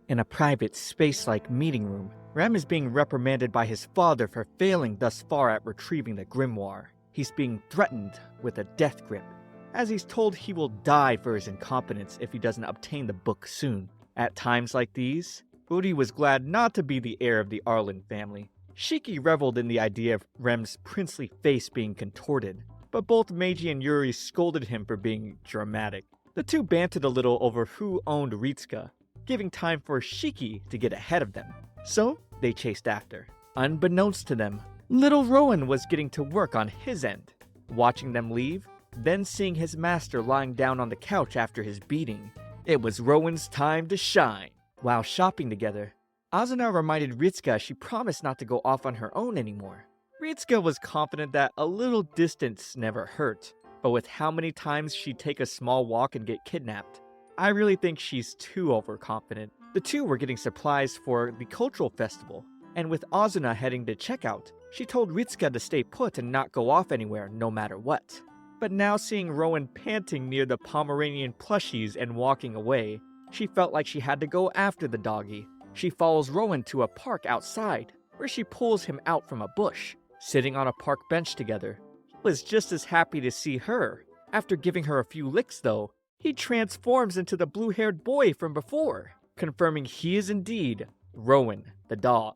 In a private, space-like meeting room, Rem is being reprimanded by his father for failing thus far at retrieving the grimoire. He's being threatened with a death grip, as he's told he will die for his incompetence if he doesn't obtain the book soon. At times like these, Urie was glad not to be the heir of the Arlen family. Shiki reveled in the idea of Rem's princely face being contorted, but both Meiji and Urie scolded him for being dramatic. The two bantered a little over who owned Ritsuka, giving time for Shiki to get ahead of them. So, they chased after. Unbeknownst to them, little Rowan was getting to work on his end. Watching them leave, then seeing his master lying down on the couch after his beating, it was Rowan's time to shine. While shopping together, Azuna reminded Ritsuka she promised not to go off on her own anymore. Ritsuka was confident that a little distance never hurt, but with how many times she'd take a small walk and get kidnapped, I really think she's too overconfident. The two were getting supplies for the cultural festival, and with Azuna heading to checkout, she told Ritsuka to stay put and not go off anywhere no matter what. But now seeing Rowan panting near the Pomeranian plushies and walking away, she felt like she had to go after the doggy. She follows Rowan to a park outside, where she pulls him out from a bush. Sitting on a park bench together, he was just as happy to see her. After giving her a few licks though, he transforms into the blue-haired boy from before, confirming he is indeed Rowan, the dog.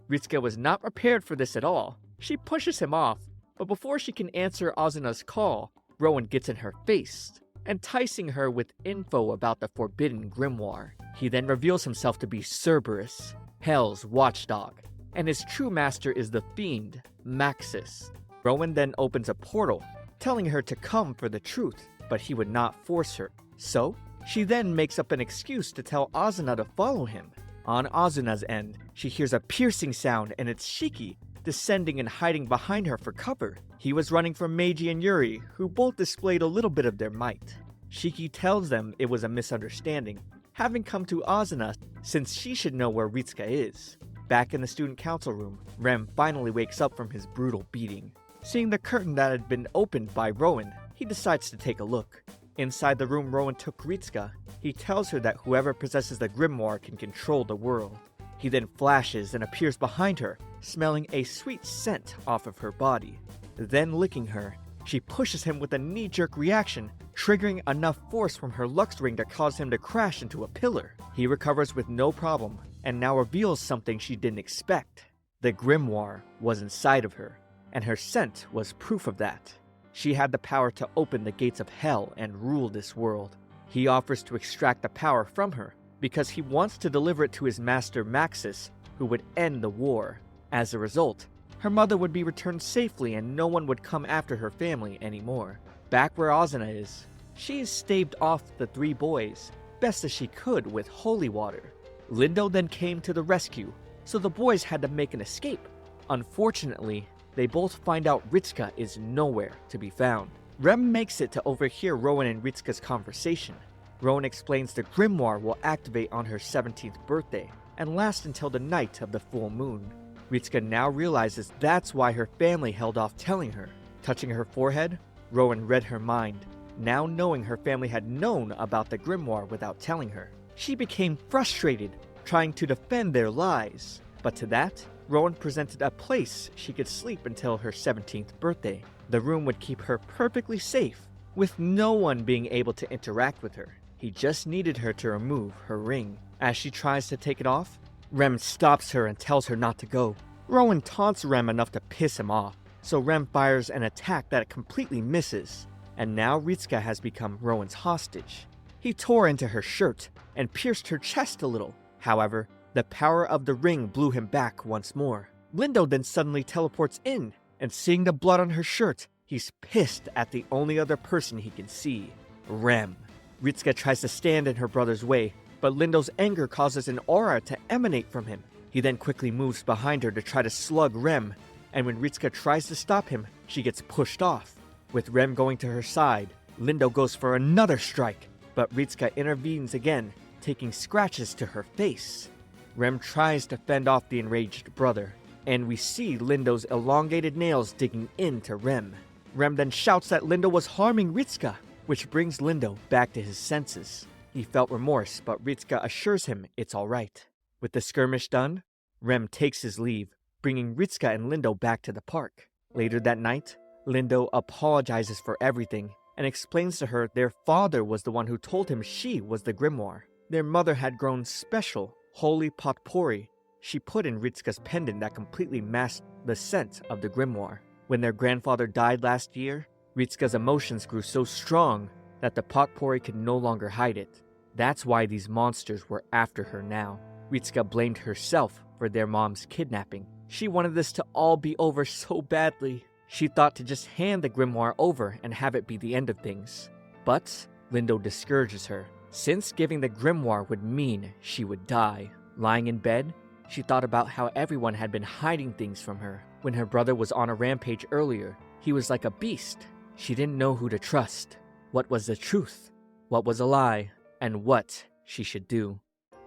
Ritsuka was not prepared for this at all. She pushes him off, but before she can answer Azuna's call, Rowan gets in her face, enticing her with info about the forbidden grimoire. He then reveals himself to be Cerberus, Hell's watchdog, and his true master is the fiend, Maxis. Rowan then opens a portal, telling her to come for the truth, but he would not force her. So, she then makes up an excuse to tell Azuna to follow him. On Azuna's end, she hears a piercing sound and it's Shiki, descending and hiding behind her for cover. He was running from Meiji and Urie, who both displayed a little bit of their might. Shiki tells them it was a misunderstanding, having come to Azuna since she should know where Ritsuka is. Back in the student council room, Rem finally wakes up from his brutal beating. Seeing the curtain that had been opened by Rowan, he decides to take a look. Inside the room Rowan took Ritsuka, he tells her that whoever possesses the grimoire can control the world. He then flashes and appears behind her, smelling a sweet scent off of her body. Then licking her, She pushes him with a knee-jerk reaction, triggering enough force from her Lux ring to cause him to crash into a pillar. He recovers with no problem, and now reveals something she didn't expect. The Grimoire was inside of her, and her scent was proof of that. She had the power to open the gates of hell and rule this world. He offers to extract the power from her, because he wants to deliver it to his master Maxis, who would end the war. As a result, her mother would be returned safely and no one would come after her family anymore. Back where Azuna is, she staved off the 3 boys, best as she could with holy water. Lindo then came to the rescue, so the boys had to make an escape. Unfortunately, they both find out Ritsuka is nowhere to be found. Rem makes it to overhear Rowan and Ritsuka's conversation. Rowan explains the Grimoire will activate on her 17th birthday and last until the night of the full moon. Ritsuka now realizes that's why her family held off telling her. Touching her forehead, Rowan read her mind, now knowing her family had known about the Grimoire without telling her. She became frustrated, trying to defend their lies. But to that, Rowan presented a place she could sleep until her 17th birthday. The room would keep her perfectly safe, with no one being able to interact with her. He just needed her to remove her ring. As she tries to take it off, Rem stops her and tells her not to go. Rowan taunts Rem enough to piss him off, so Rem fires an attack that completely misses. And now Ritsuka has become Rowan's hostage. He tore into her shirt and pierced her chest a little. However, the power of the ring blew him back once more. Lindo then suddenly teleports in, and seeing the blood on her shirt, he's pissed at the only other person he can see, Rem. Ritsuka tries to stand in her brother's way, but Lindo's anger causes an aura to emanate from him. He then quickly moves behind her to try to slug Rem, and when Ritsuka tries to stop him, she gets pushed off. With Rem going to her side, Lindo goes for another strike, but Ritsuka intervenes again, taking scratches to her face. Rem tries to fend off the enraged brother, and we see Lindo's elongated nails digging into Rem. Rem then shouts that Lindo was harming Ritsuka, which brings Lindo back to his senses. He felt remorse, but Ritsuka assures him it's alright. With the skirmish done, Rem takes his leave, bringing Ritsuka and Lindo back to the park. Later that night, Lindo apologizes for everything and explains to her their father was the one who told him she was the Grimoire. Their mother had grown special, holy potpourri she put in Ritsuka's pendant that completely masked the scent of the Grimoire. When their grandfather died last year, Ritsuka's emotions grew so strong that the potpourri could no longer hide it. That's why these monsters were after her now. Ritsuka blamed herself for their mom's kidnapping. She wanted this to all be over so badly. She thought to just hand the Grimoire over and have it be the end of things. But Lindo discourages her, since giving the Grimoire would mean she would die. Lying in bed, she thought about how everyone had been hiding things from her. When her brother was on a rampage earlier, he was like a beast. She didn't know who to trust. What was the truth? What was a lie? And what she should do.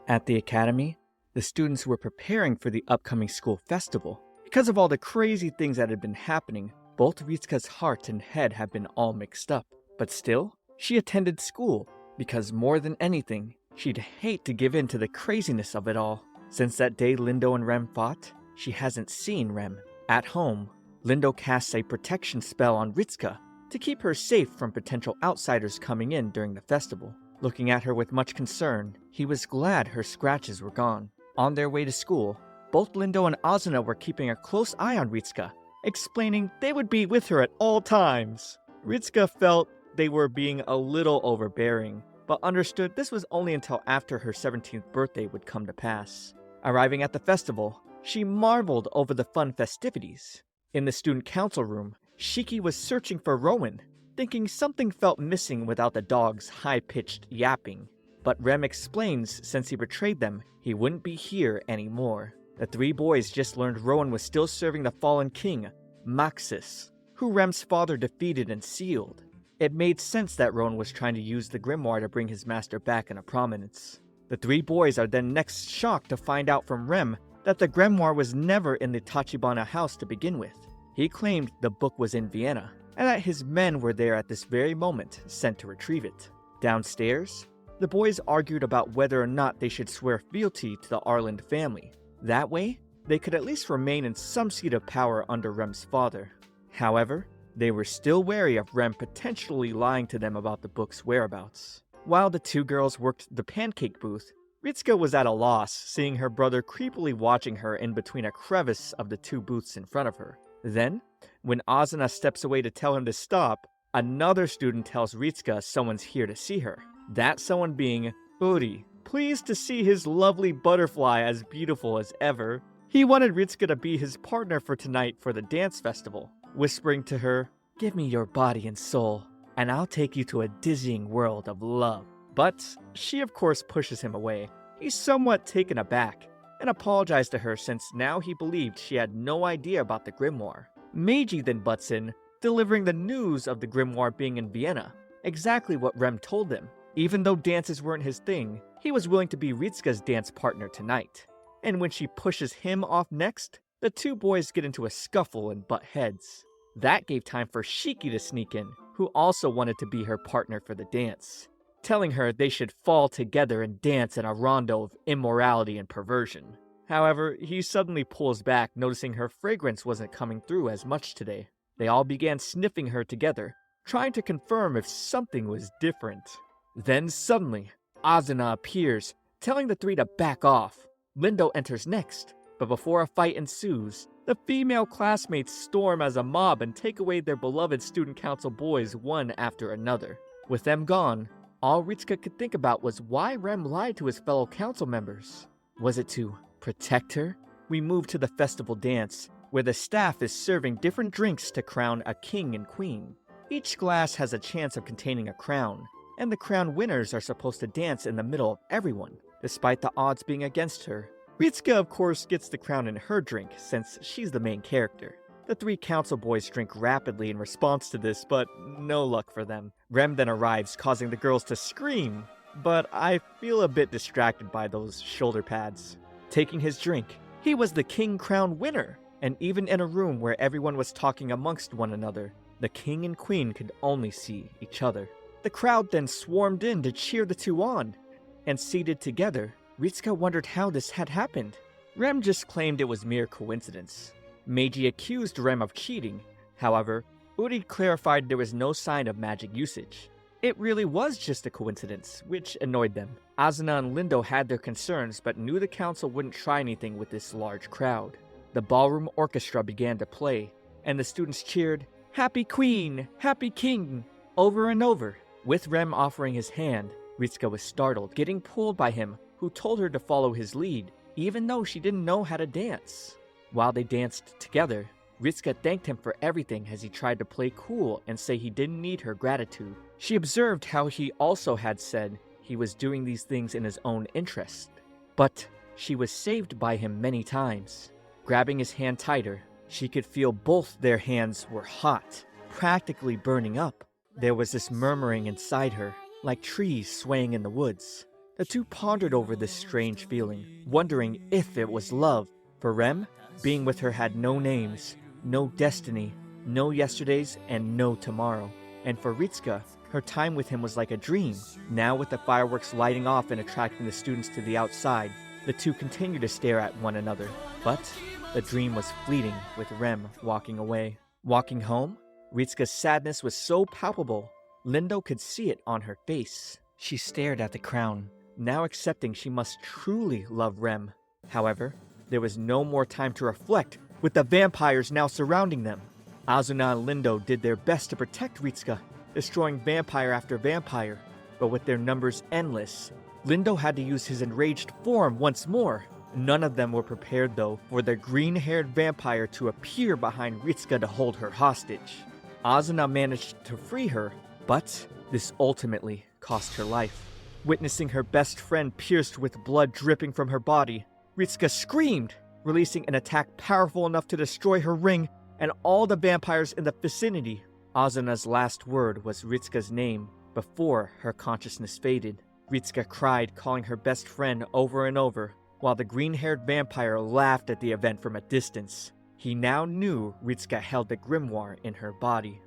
At the academy, the students were preparing for the upcoming school festival. Because of all the crazy things that had been happening, both Ritsuka's heart and head have been all mixed up. But still, she attended school, because more than anything, she'd hate to give in to the craziness of it all. Since that day Lindo and Rem fought, she hasn't seen Rem. At home, Lindo casts a protection spell on Ritsuka to keep her safe from potential outsiders coming in during the festival. Looking at her with much concern, he was glad her scratches were gone. On their way to school, both Lindo and Azuna were keeping a close eye on Ritsuka, explaining they would be with her at all times. Ritsuka felt they were being a little overbearing, but understood this was only until after her 17th birthday would come to pass. Arriving at the festival, she marveled over the fun festivities. In the student council room, Shiki was searching for Rowan, thinking something felt missing without the dog's high-pitched yapping. But Rem explains since he betrayed them, he wouldn't be here anymore. The 3 boys just learned Rowan was still serving the fallen king, Maxis, who Rem's father defeated and sealed. It made sense that Rowan was trying to use the Grimoire to bring his master back into prominence. The 3 boys are then next shocked to find out from Rem that the Grimoire was never in the Tachibana house to begin with. He claimed the book was in Vienna, and that his men were there at this very moment, sent to retrieve it. Downstairs, the boys argued about whether or not they should swear fealty to the Arland family. That way, they could at least remain in some seat of power under Rem's father. However, They were still wary of Rem potentially lying to them about the book's whereabouts. While the two girls worked the pancake booth, Ritsuka was at a loss, seeing her brother creepily watching her in between a crevice of the two booths in front of her. Then, when Asuna steps away to tell him to stop, another student tells Ritsuka someone's here to see her. That someone being Urie, pleased to see his lovely butterfly as beautiful as ever. He wanted Ritsuka to be his partner for tonight for the dance festival, whispering to her, "Give me your body and soul, and I'll take you to a dizzying world of love." But she of course pushes him away. He's somewhat taken aback, and apologized to her since now he believed she had no idea about the grimoire. Meiji then butts in, delivering the news of the grimoire being in Vienna, exactly what Rem told them. Even though dances weren't his thing, he was willing to be Ritsuka's dance partner tonight. And when she pushes him off next, the two boys get into a scuffle and butt heads. That gave time for Shiki to sneak in, who also wanted to be her partner for the dance, telling her they should fall together and dance in a rondo of immorality and perversion. However, he suddenly pulls back, noticing her fragrance wasn't coming through as much today. They all began sniffing her together, trying to confirm if something was different. Then suddenly, Asuna appears, telling the three to back off. Lindo enters next, but before a fight ensues, the female classmates storm as a mob and take away their beloved student council boys one after another. With them gone, all Ritsuka could think about was why Rem lied to his fellow council members. Was it to protect her? We move to the festival dance, where the staff is serving different drinks to crown a king and queen. Each glass has a chance of containing a crown, and the crown winners are supposed to dance in the middle of everyone, despite the odds being against her. Ritsuka, of course, gets the crown in her drink, since she's the main character. The three council boys drink rapidly in response to this, but no luck for them. Rem then arrives, causing the girls to scream, but I feel a bit distracted by those shoulder pads. Taking his drink, he was the king crown winner, and even in a room where everyone was talking amongst one another, the king and queen could only see each other. The crowd then swarmed in to cheer the two on, and seated together, Ritsuka wondered how this had happened. Rem just claimed it was mere coincidence. Meiji accused Rem of cheating. However, Urie clarified there was no sign of magic usage. It really was just a coincidence, which annoyed them. Asuna and Lindo had their concerns, but knew the council wouldn't try anything with this large crowd. The ballroom orchestra began to play, and the students cheered, "Happy Queen! Happy King!" over and over. With Rem offering his hand, Ritsuka was startled, getting pulled by him, who told her to follow his lead, even though she didn't know how to dance. While they danced together, Ritsuka thanked him for everything as he tried to play cool and say he didn't need her gratitude. She observed how he also had said he was doing these things in his own interest. But she was saved by him many times. Grabbing his hand tighter, she could feel both their hands were hot, practically burning up. There was this murmuring inside her, like trees swaying in the woods. The two pondered over this strange feeling, wondering if it was love. For Rem, being with her had no names, no destiny, no yesterdays, and no tomorrow. And for Ritsuka, her time with him was like a dream. Now with the fireworks lighting off and attracting the students to the outside, the two continued to stare at one another. But the dream was fleeting, with Rem walking away. Walking home, Ritsuka's sadness was so palpable, Lindo could see it on her face. She stared at the crown, now accepting she must truly love Rem. However, there was no more time to reflect, with the vampires now surrounding them. Asuna and Lindo did their best to protect Ritsuka, destroying vampire after vampire, but with their numbers endless, Lindo had to use his enraged form once more. None of them were prepared, though, for the green-haired vampire to appear behind Ritsuka to hold her hostage. Asuna managed to free her, but this ultimately cost her life. Witnessing her best friend pierced with blood dripping from her body, Ritsuka screamed, releasing an attack powerful enough to destroy her ring and all the vampires in the vicinity. Asuna's last word was Ritsuka's name before her consciousness faded. Ritsuka cried, calling her best friend over and over, while the green-haired vampire laughed at the event from a distance. He now knew Ritsuka held the grimoire in her body.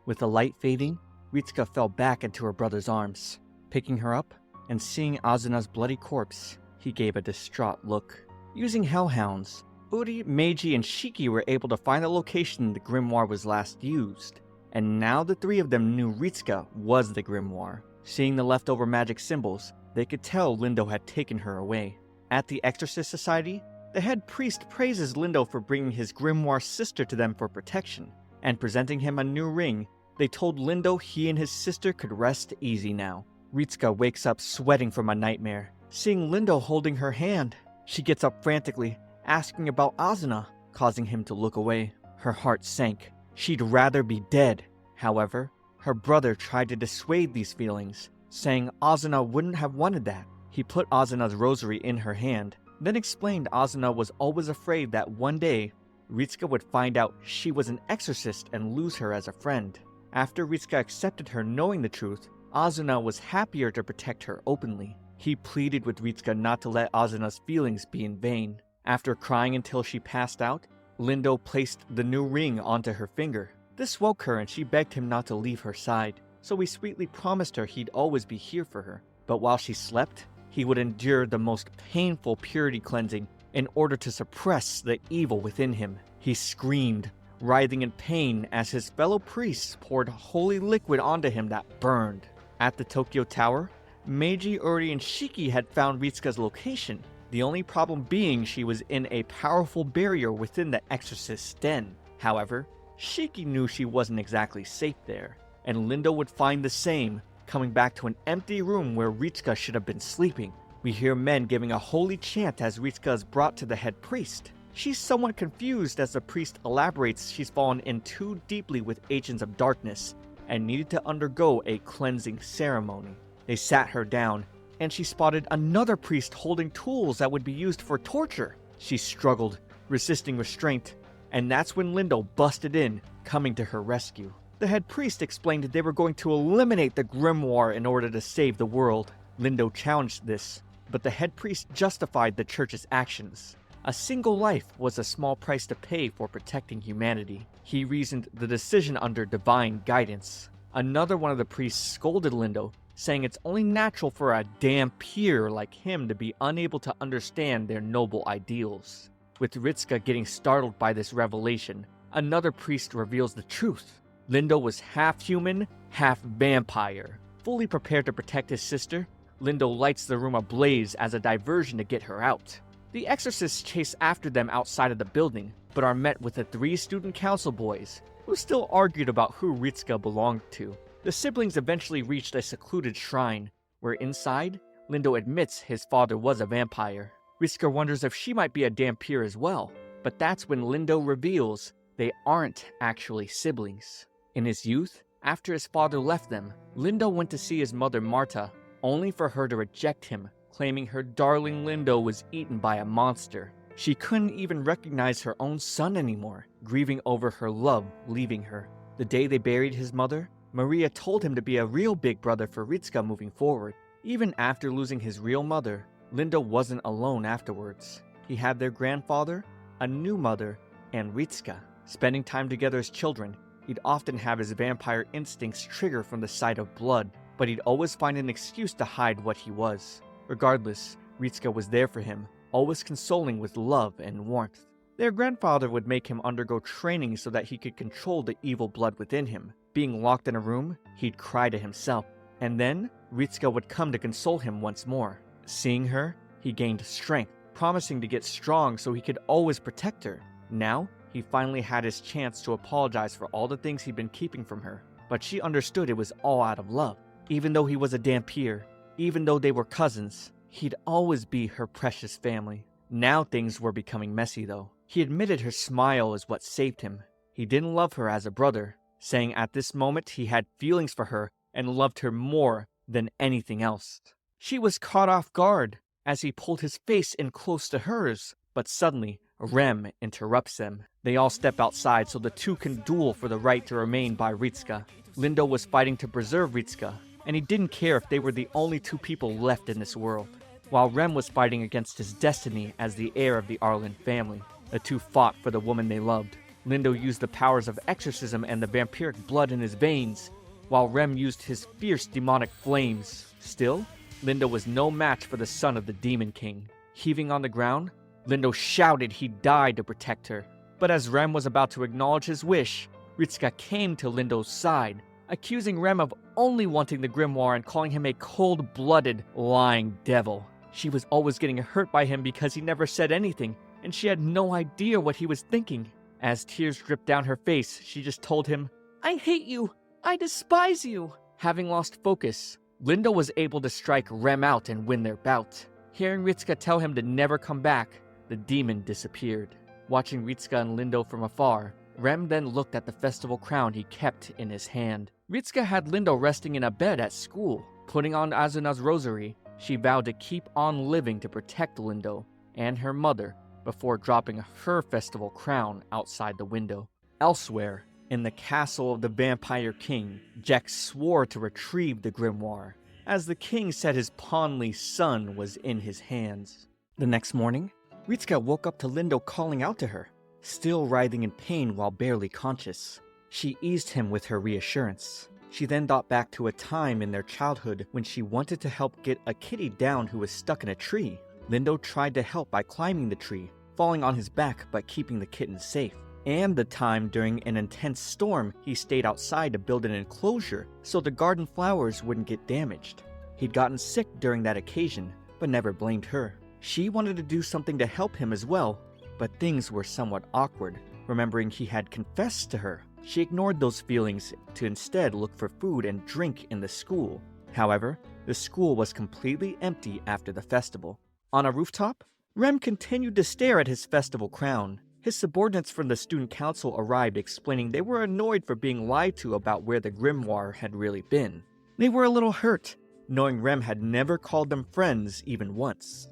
With the light fading, Ritsuka fell back into her brother's arms. Picking her up and seeing Asuna's bloody corpse, he gave a distraught look. Using hellhounds, Urie, Meiji, and Shiki were able to find the location the grimoire was last used. and now the three of them knew Ritsuka was the Grimoire. Seeing the leftover magic symbols, they could tell Lindo had taken her away. At the Exorcist Society, the head priest praises Lindo for bringing his Grimoire sister to them for protection, and presenting him a new ring. They told Lindo he and his sister could rest easy now. Ritsuka wakes up sweating from a nightmare, seeing Lindo holding her hand. She gets up frantically, asking about Asuna, causing him to look away. Her heart sank. She'd rather be dead. However, her brother tried to dissuade these feelings, saying Asuna wouldn't have wanted that. He put Asuna's rosary in her hand, then explained Asuna was always afraid that one day, Ritsuka would find out she was an exorcist and lose her as a friend. After Ritsuka accepted her knowing the truth, Asuna was happier to protect her openly. He pleaded with Ritsuka not to let Asuna's feelings be in vain. After crying until she passed out, Lindo placed the new ring onto her finger. This woke her and she begged him not to leave her side, so he sweetly promised her he'd always be here for her. But while she slept, he would endure the most painful purity cleansing in order to suppress the evil within him. He screamed, writhing in pain as his fellow priests poured holy liquid onto him that burned. At the Tokyo Tower, Meiji, Urie, and Shiki had found Ritsuka's location, the only problem being she was in a powerful barrier within the exorcist's den. However, Shiki knew she wasn't exactly safe there, and Lindo would find the same, coming back to an empty room where Ritsuka should have been sleeping. We hear men giving a holy chant as Ritsuka is brought to the head priest. She's somewhat confused as the priest elaborates she's fallen in too deeply with agents of darkness and needed to undergo a cleansing ceremony. They sat her down, and she spotted another priest holding tools that would be used for torture. She struggled, resisting restraint, and that's when Lindo busted in, coming to her rescue. The head priest explained they were going to eliminate the Grimoire in order to save the world. Lindo challenged this, but the head priest justified the church's actions. A single life was a small price to pay for protecting humanity. He reasoned the decision under divine guidance. Another one of the priests scolded Lindo, saying it's only natural for a damn peer like him to be unable to understand their noble ideals. With Ritsuka getting startled by this revelation, another priest reveals the truth. Lindo was half human, half vampire. Fully prepared to protect his sister, Lindo lights the room ablaze as a diversion to get her out. The exorcists chase after them outside of the building, but are met with the 3 student council boys, who still argued about who Ritsuka belonged to. The siblings eventually reached a secluded shrine, where inside, Lindo admits his father was a vampire. Ritsuka wonders if she might be a Dhampir as well, but that's when Lindo reveals they aren't actually siblings. In his youth, after his father left them, Lindo went to see his mother Marta, only for her to reject him, claiming her darling Lindo was eaten by a monster. She couldn't even recognize her own son anymore, grieving over her love leaving her. The day they buried his mother, Maria told him to be a real big brother for Ritsuka moving forward. Even after losing his real mother, Lindo wasn't alone afterwards. He had their grandfather, a new mother, and Ritsuka. Spending time together as children, he'd often have his vampire instincts trigger from the sight of blood, but he'd always find an excuse to hide what he was. Regardless, Ritsuka was there for him, always consoling with love and warmth. Their grandfather would make him undergo training so that he could control the evil blood within him. Being locked in a room, he'd cry to himself, and then Ritsuka would come to console him once more. Seeing her, he gained strength, promising to get strong so he could always protect her. Now, he finally had his chance to apologize for all the things he'd been keeping from her, but she understood it was all out of love. Even though he was a Dhampir, even though they were cousins, he'd always be her precious family. Now things were becoming messy though. He admitted her smile is what saved him. He didn't love her as a brother, saying at this moment he had feelings for her and loved her more than anything else. She was caught off guard as he pulled his face in close to hers, but suddenly Rem interrupts them. They all step outside so the two can duel for the right to remain by Ritsuka. Lindo was fighting to preserve Ritsuka, and he didn't care if they were the only 2 people left in this world. While Rem was fighting against his destiny as the heir of the Arlen family, the 2 fought for the woman they loved. Lindo used the powers of exorcism and the vampiric blood in his veins, while Rem used his fierce demonic flames. Still, Lindo was no match for the son of the Demon King. Heaving on the ground, Lindo shouted he died to protect her. But as Rem was about to acknowledge his wish, Ritsuka came to Lindo's side, accusing Rem of only wanting the grimoire and calling him a cold-blooded, lying devil. She was always getting hurt by him because he never said anything, and she had no idea what he was thinking. As tears dripped down her face, she just told him, "I hate you! I despise you!" Having lost focus, Lindo was able to strike Rem out and win their bout. Hearing Ritsuka tell him to never come back, the demon disappeared. Watching Ritsuka and Lindo from afar, Rem then looked at the festival crown he kept in his hand. Ritsuka had Lindo resting in a bed at school. Putting on Azuna's rosary, she vowed to keep on living to protect Lindo and her mother before dropping her festival crown outside the window. Elsewhere, in the castle of the Vampire King, Jack swore to retrieve the grimoire, as the king said his pawnly son was in his hands. The next morning, Ritsuka woke up to Lindo calling out to her, still writhing in pain while barely conscious. She eased him with her reassurance. She then thought back to a time in their childhood when she wanted to help get a kitty down who was stuck in a tree. Lindo tried to help by climbing the tree, falling on his back but keeping the kitten safe. And the time during an intense storm he stayed outside to build an enclosure so the garden flowers wouldn't get damaged. He'd gotten sick during that occasion, but never blamed her. She wanted to do something to help him as well, but things were somewhat awkward. Remembering he had confessed to her, she ignored those feelings to instead look for food and drink in the school. However, the school was completely empty after the festival. On a rooftop, Rem continued to stare at his festival crown. His subordinates from the student council arrived explaining they were annoyed for being lied to about where the grimoire had really been. They were a little hurt, knowing Rem had never called them friends even once.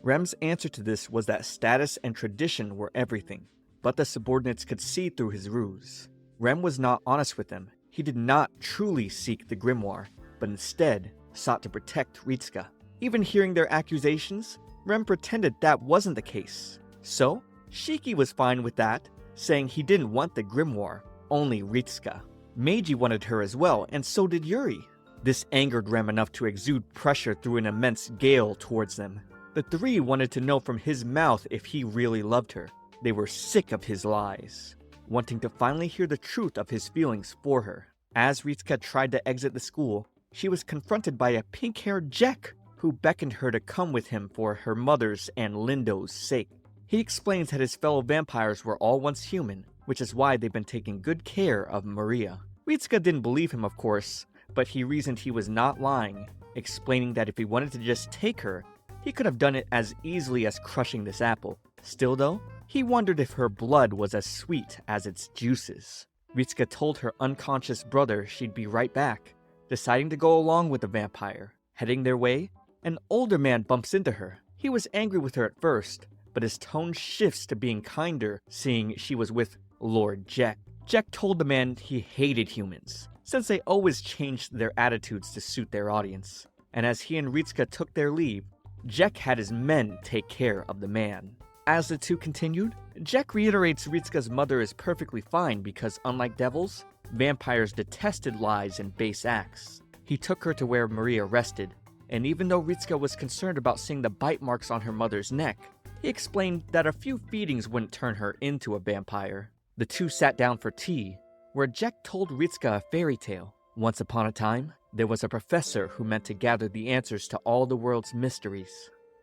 Rem's answer to this was that status and tradition were everything, but the subordinates could see through his ruse. Rem was not honest with them. He did not truly seek the grimoire, but instead sought to protect Ritsuka. Even hearing their accusations, Rem pretended that wasn't the case. So, Shiki was fine with that, saying he didn't want the grimoire, only Ritsuka. Meiji wanted her as well, and so did Urie. This angered Rem enough to exude pressure through an immense gale towards them. The three wanted to know from his mouth if he really loved her. They were sick of his lies, wanting to finally hear the truth of his feelings for her. As Ritsuka tried to exit the school, she was confronted by a pink-haired Jack, who beckoned her to come with him for her mother's and Lindo's sake. He explains that his fellow vampires were all once human, which is why they've been taking good care of Maria. Ritsuka didn't believe him, of course, but he reasoned he was not lying, explaining that if he wanted to just take her, he could have done it as easily as crushing this apple. Still though, he wondered if her blood was as sweet as its juices. Ritsuka told her unconscious brother she'd be right back, deciding to go along with the vampire. Heading their way, an older man bumps into her. He was angry with her at first, but his tone shifts to being kinder, seeing she was with Lord Jack. Jack told the man he hated humans, since they always changed their attitudes to suit their audience. And as he and Ritsuka took their leave, Jack had his men take care of the man. As the two continued, Jack reiterates Ritsuka's mother is perfectly fine because, unlike devils, vampires detested lies and base acts. He took her to where Maria rested, and even though Ritsuka was concerned about seeing the bite marks on her mother's neck, he explained that a few feedings wouldn't turn her into a vampire. The two sat down for tea, where Jack told Ritsuka a fairy tale. Once upon a time, there was a professor who meant to gather the answers to all the world's mysteries.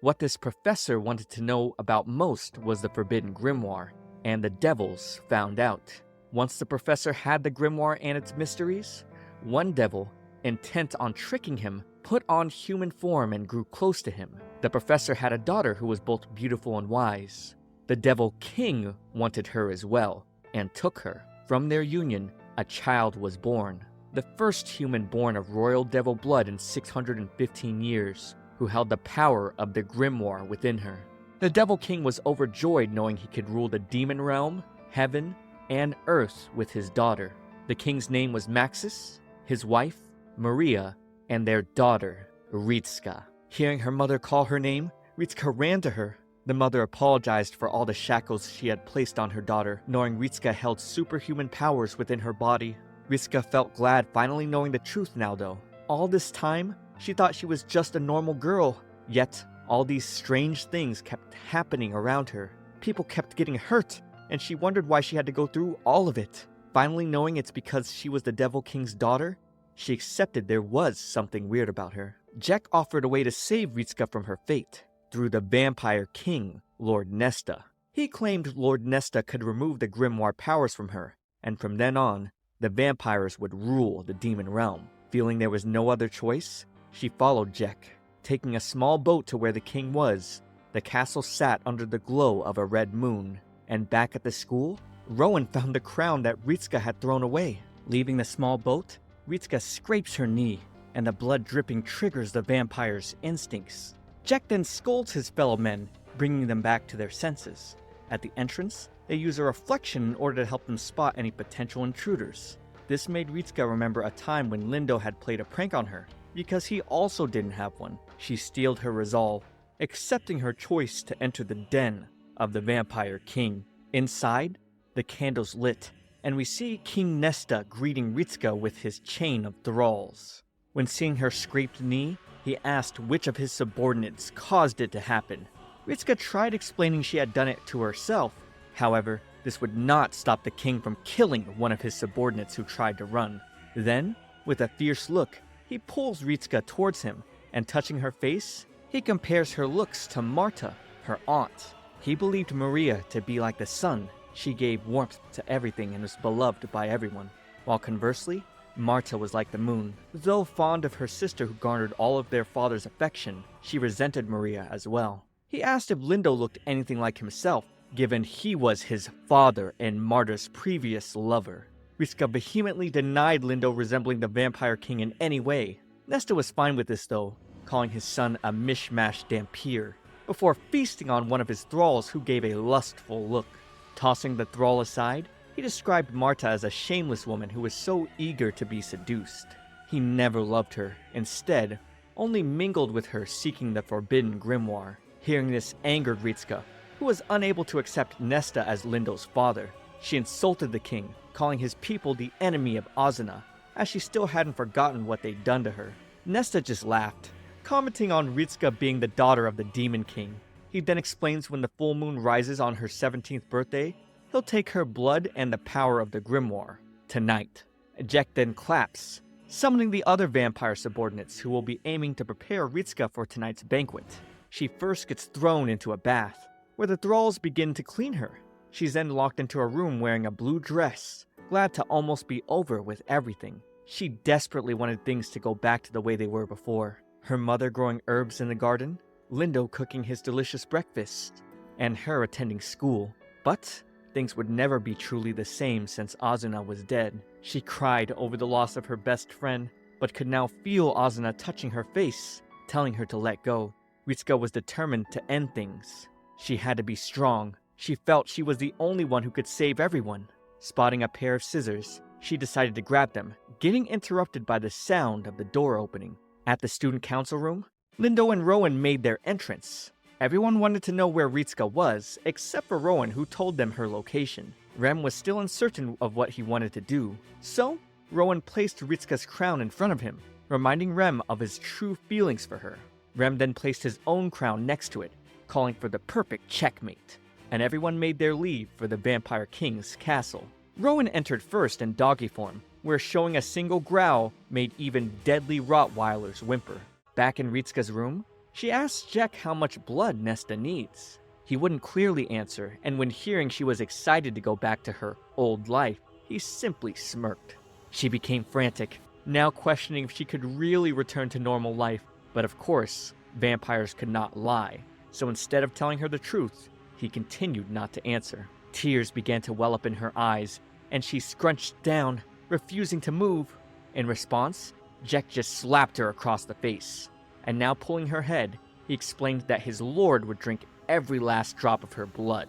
What this professor wanted to know about most was the forbidden grimoire, and the devils found out. Once the professor had the grimoire and its mysteries, one devil, intent on tricking him, put on human form and grew close to him. The professor had a daughter who was both beautiful and wise. The devil king wanted her as well, and took her. From their union, a child was born. The first human born of royal devil blood in 615 years, who held the power of the grimoire within her. The Devil King was overjoyed knowing he could rule the demon realm, heaven, and earth with his daughter. The king's name was Maxis, his wife, Maria, and their daughter, Ritsuka. Hearing her mother call her name, Ritsuka ran to her. The mother apologized for all the shackles she had placed on her daughter, knowing Ritsuka held superhuman powers within her body. Ritsuka felt glad finally knowing the truth now though. All this time, she thought she was just a normal girl, yet all these strange things kept happening around her. People kept getting hurt, and she wondered why she had to go through all of it. Finally knowing it's because she was the Devil King's daughter, she accepted there was something weird about her. Jack offered a way to save Ritsuka from her fate, through the Vampire King, Lord Nesta. He claimed Lord Nesta could remove the Grimoire powers from her, and from then on, the vampires would rule the demon realm. Feeling there was no other choice, she followed Jack. Taking a small boat to where the king was, the castle sat under the glow of a red moon. And back at the school, Rowan found the crown that Ritsuka had thrown away. Leaving the small boat, Ritsuka scrapes her knee, and the blood dripping triggers the vampire's instincts. Jack then scolds his fellow men, bringing them back to their senses. At the entrance, they use a reflection in order to help them spot any potential intruders. This made Ritsuka remember a time when Lindo had played a prank on her. Because he also didn't have one, she steeled her resolve, accepting her choice to enter the den of the Vampire King. Inside, the candles lit, and we see King Nesta greeting Ritsuka with his chain of thralls. When seeing her scraped knee, he asked which of his subordinates caused it to happen. Ritsuka tried explaining she had done it to herself. However, this would not stop the king from killing one of his subordinates who tried to run. Then, with a fierce look, he pulls Ritsuka towards him, and touching her face, he compares her looks to Marta, her aunt. He believed Maria to be like the sun. She gave warmth to everything and was beloved by everyone. While conversely, Marta was like the moon. Though fond of her sister who garnered all of their father's affection, she resented Maria as well. He asked if Lindo looked anything like himself, given he was his father and Marta's previous lover. Ritsuka vehemently denied Lindo resembling the Vampire King in any way. Nesta was fine with this though, calling his son a mishmash Dampier, before feasting on one of his thralls who gave a lustful look. Tossing the thrall aside, he described Marta as a shameless woman who was so eager to be seduced. He never loved her, instead, only mingled with her seeking the forbidden grimoire. Hearing this angered Ritsuka, who was unable to accept Nesta as Lindo's father. She insulted the king, calling his people the enemy of Azuna, as she still hadn't forgotten what they'd done to her. Nesta just laughed, commenting on Ritsuka being the daughter of the Demon King. He then explains when the full moon rises on her 17th birthday, he'll take her blood and the power of the grimoire. Tonight. Jack then claps, summoning the other vampire subordinates who will be aiming to prepare Ritsuka for tonight's banquet. She first gets thrown into a bath, where the thralls begin to clean her. She's then locked into a room wearing a blue dress, glad to almost be over with everything. She desperately wanted things to go back to the way they were before. Her mother growing herbs in the garden, Lindo cooking his delicious breakfast, and her attending school. But things would never be truly the same since Azuna was dead. She cried over the loss of her best friend, but could now feel Azuna touching her face, telling her to let go. Ritsuka was determined to end things. She had to be strong. She felt she was the only one who could save everyone. Spotting a pair of scissors, she decided to grab them, getting interrupted by the sound of the door opening. At the student council room, Lindo and Rowan made their entrance. Everyone wanted to know where Ritsuka was, except for Rowan, who told them her location. Rem was still uncertain of what he wanted to do, so Rowan placed Ritsuka's crown in front of him, reminding Rem of his true feelings for her. Rem then placed his own crown next to it, calling for the perfect checkmate, and everyone made their leave for the Vampire King's castle. Rowan entered first in doggy form, where showing a single growl made even deadly Rottweilers whimper. Back in Ritsuka's room, she asked Jack how much blood Nesta needs. He wouldn't clearly answer, and when hearing she was excited to go back to her old life, he simply smirked. She became frantic, now questioning if she could really return to normal life, but of course, vampires could not lie. So instead of telling her the truth, he continued not to answer. Tears began to well up in her eyes, and she scrunched down, refusing to move. In response, Jack just slapped her across the face. And now pulling her head, he explained that his lord would drink every last drop of her blood.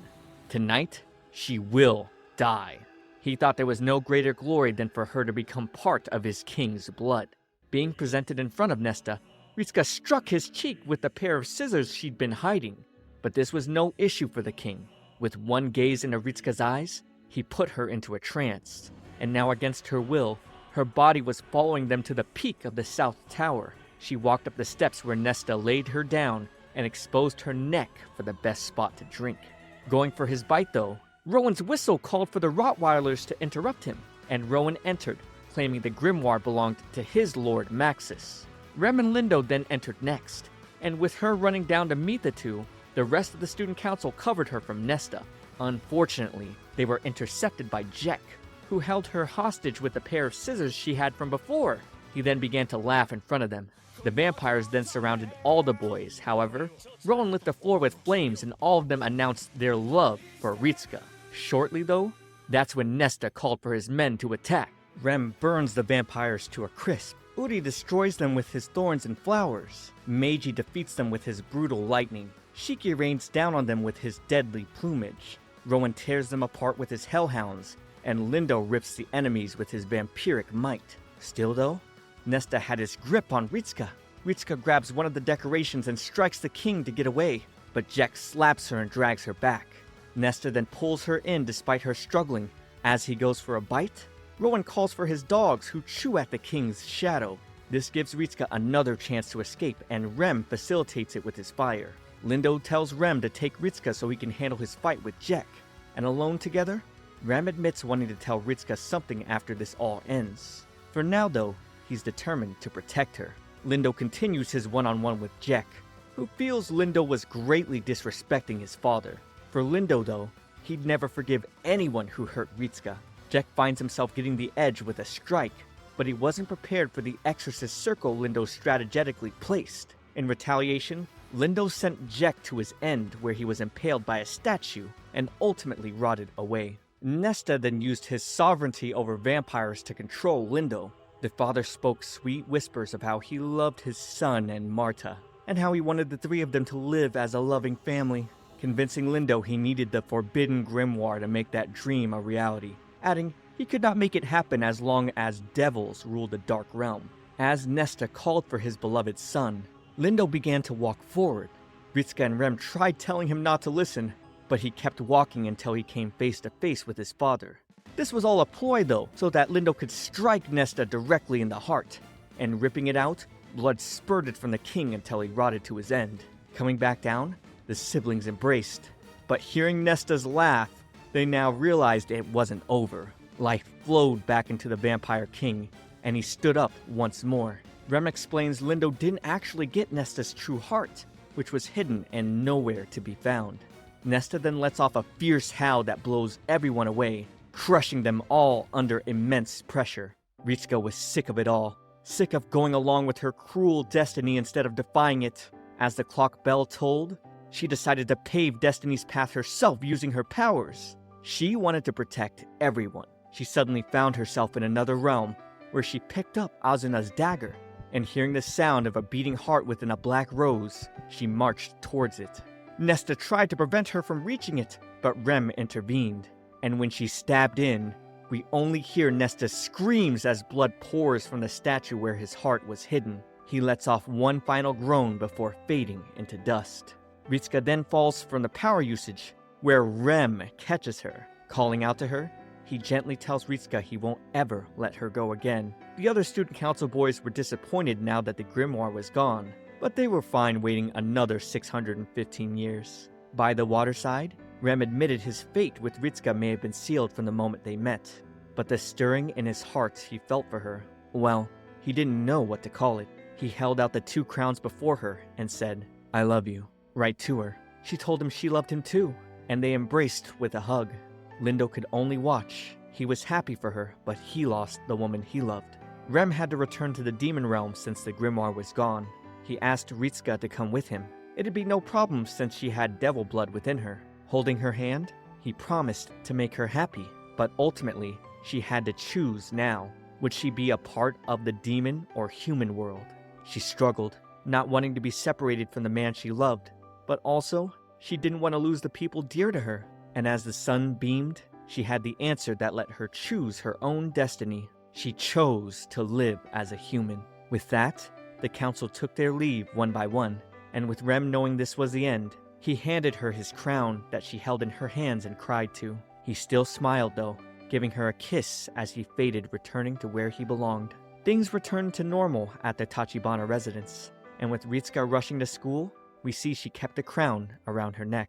Tonight, she will die. He thought there was no greater glory than for her to become part of his king's blood. Being presented in front of Nesta, Ritsuka struck his cheek with the pair of scissors she'd been hiding. But this was no issue for the king. With one gaze into Ritsuka's eyes, he put her into a trance. And now against her will, her body was following them to the peak of the south tower. She walked up the steps where Nesta laid her down and exposed her neck for the best spot to drink. Going for his bite though, Rowan's whistle called for the Rottweilers to interrupt him, and Rowan entered, claiming the grimoire belonged to his lord Maxis. Rem and Lindo then entered next, and with her running down to meet the two, the rest of the student council covered her from Nesta. Unfortunately, they were intercepted by Jack, who held her hostage with the pair of scissors she had from before. He then began to laugh in front of them. The vampires then surrounded all the boys. However, Rowan lit the floor with flames and all of them announced their love for Ritsuka. Shortly though, that's when Nesta called for his men to attack. Rem burns the vampires to a crisp. Urie destroys them with his thorns and flowers. Mage defeats them with his brutal lightning. Shiki rains down on them with his deadly plumage. Rowan tears them apart with his hellhounds, and Lindo rips the enemies with his vampiric might. Still though, Nesta had his grip on Ritsuka. Ritsuka grabs one of the decorations and strikes the king to get away, but Jack slaps her and drags her back. Nesta then pulls her in despite her struggling. As he goes for a bite, Rowan calls for his dogs who chew at the king's shadow. This gives Ritsuka another chance to escape, and Rem facilitates it with his fire. Lindo tells Rem to take Ritsuka so he can handle his fight with Jack. And alone together, Rem admits wanting to tell Ritsuka something after this all ends. For now though, he's determined to protect her. Lindo continues his one-on-one with Jack, who feels Lindo was greatly disrespecting his father. For Lindo though, he'd never forgive anyone who hurt Ritsuka. Jack finds himself getting the edge with a strike, but he wasn't prepared for the exorcist circle Lindo strategically placed. In retaliation, Lindo sent Jack to his end where he was impaled by a statue and ultimately rotted away. Nesta then used his sovereignty over vampires to control Lindo. The father spoke sweet whispers of how he loved his son and Marta, and how he wanted the three of them to live as a loving family, convincing Lindo he needed the forbidden grimoire to make that dream a reality, adding he could not make it happen as long as devils ruled the dark realm. As Nesta called for his beloved son, Lindo began to walk forward. Ritsuka and Rem tried telling him not to listen, but he kept walking until he came face to face with his father. This was all a ploy though, so that Lindo could strike Nesta directly in the heart, and ripping it out, blood spurted from the king until he rotted to his end. Coming back down, the siblings embraced, but hearing Nesta's laugh, they now realized it wasn't over. Life flowed back into the vampire king, and he stood up once more. Rem explains Lindo didn't actually get Nesta's true heart, which was hidden and nowhere to be found. Nesta then lets off a fierce howl that blows everyone away, crushing them all under immense pressure. Ritsuka was sick of it all, sick of going along with her cruel destiny instead of defying it. As the clock bell tolled, she decided to pave destiny's path herself using her powers. She wanted to protect everyone. She suddenly found herself in another realm, where she picked up Azuna's dagger, and hearing the sound of a beating heart within a black rose, she marched towards it. Nesta tried to prevent her from reaching it, but Rem intervened, and when she stabbed in, we only hear Nesta's screams as blood pours from the statue where his heart was hidden. He lets off one final groan before fading into dust. Ritsuka then falls from the power usage, where Rem catches her. Calling out to her, he gently tells Ritsuka he won't ever let her go again. The other student council boys were disappointed now that the grimoire was gone, but they were fine waiting another 615 years. By the waterside, Rem admitted his fate with Ritsuka may have been sealed from the moment they met, but the stirring in his heart he felt for her, well, he didn't know what to call it. He held out the 2 crowns before her and said, "I love you," right to her. She told him she loved him too, and they embraced with a hug. Lindo could only watch. He was happy for her, but he lost the woman he loved. Rem had to return to the demon realm since the grimoire was gone. He asked Ritsuka to come with him. It'd be no problem since she had devil blood within her. Holding her hand, he promised to make her happy, but ultimately, she had to choose now. Would she be a part of the demon or human world? She struggled, not wanting to be separated from the man she loved, but also, she didn't want to lose the people dear to her. And as the sun beamed, she had the answer that let her choose her own destiny. She chose to live as a human. With that, the council took their leave one by one, and with Rem knowing this was the end, he handed her his crown that she held in her hands and cried to. He still smiled though, giving her a kiss as he faded, returning to where he belonged. Things returned to normal at the Tachibana residence, and with Ritsuka rushing to school, we see she kept the crown around her neck.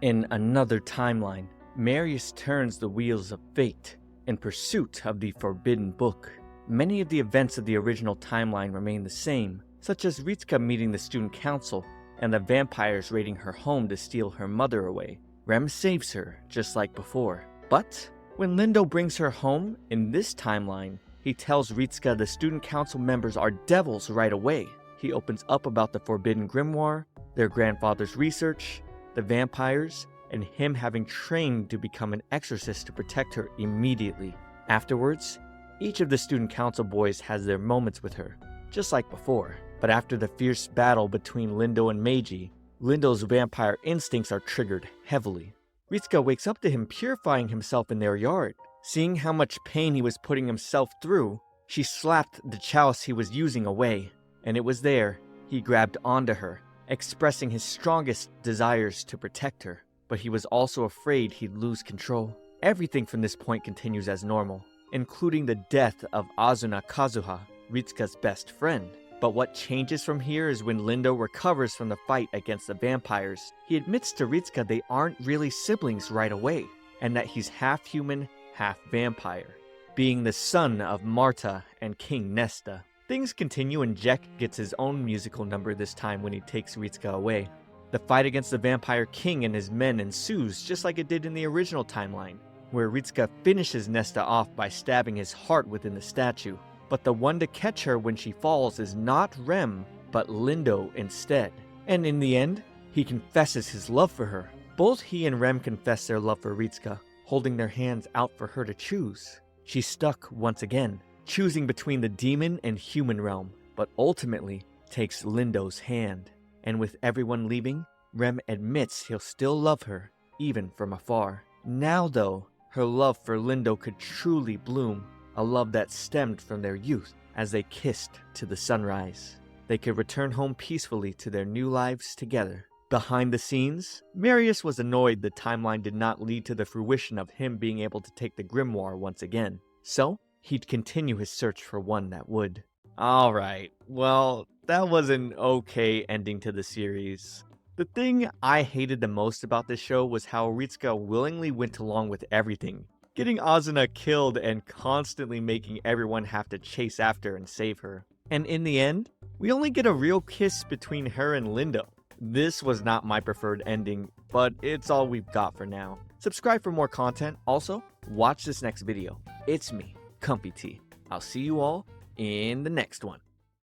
In another timeline, Marius turns the wheels of fate in pursuit of the Forbidden Book. Many of the events of the original timeline remain the same, such as Ritsuka meeting the student council and the vampires raiding her home to steal her mother away. Rem saves her, just like before. But when Lindo brings her home, in this timeline, he tells Ritsuka the student council members are devils right away. He opens up about the Forbidden Grimoire, their grandfather's research, the vampires, and him having trained to become an exorcist to protect her immediately. Afterwards, each of the student council boys has their moments with her, just like before. But after the fierce battle between Lindo and Meiji, Lindo's vampire instincts are triggered heavily. Ritsuka wakes up to him purifying himself in their yard. Seeing how much pain he was putting himself through, she slapped the chalice he was using away, and it was there he grabbed onto her, expressing his strongest desires to protect her. But he was also afraid he'd lose control. Everything from this point continues as normal, including the death of Azuna Kazuha, Ritsuka's best friend. But what changes from here is when Lindo recovers from the fight against the vampires. He admits to Ritsuka they aren't really siblings right away, and that he's half human, half vampire, being the son of Marta and King Nesta. Things continue and Jack gets his own musical number this time when he takes Ritsuka away. The fight against the Vampire King and his men ensues just like it did in the original timeline, where Ritsuka finishes Nesta off by stabbing his heart within the statue. But the one to catch her when she falls is not Rem, but Lindo instead. And in the end, he confesses his love for her. Both he and Rem confess their love for Ritsuka, holding their hands out for her to choose. She's stuck once again, choosing between the demon and human realm, but ultimately takes Lindo's hand. And with everyone leaving, Rem admits he'll still love her, even from afar. Now though, her love for Lindo could truly bloom, a love that stemmed from their youth as they kissed to the sunrise. They could return home peacefully to their new lives together. Behind the scenes, Marius was annoyed the timeline did not lead to the fruition of him being able to take the grimoire once again. So, he'd continue his search for one that would. Alright, well, that was an okay ending to the series. The thing I hated the most about this show was how Ritsuka willingly went along with everything, getting Azuna killed and constantly making everyone have to chase after and save her. And in the end, we only get a real kiss between her and Lindo. This was not my preferred ending, but it's all we've got for now. Subscribe for more content. Also, watch this next video. It's me, ComfyTea. I'll see you all in the next one.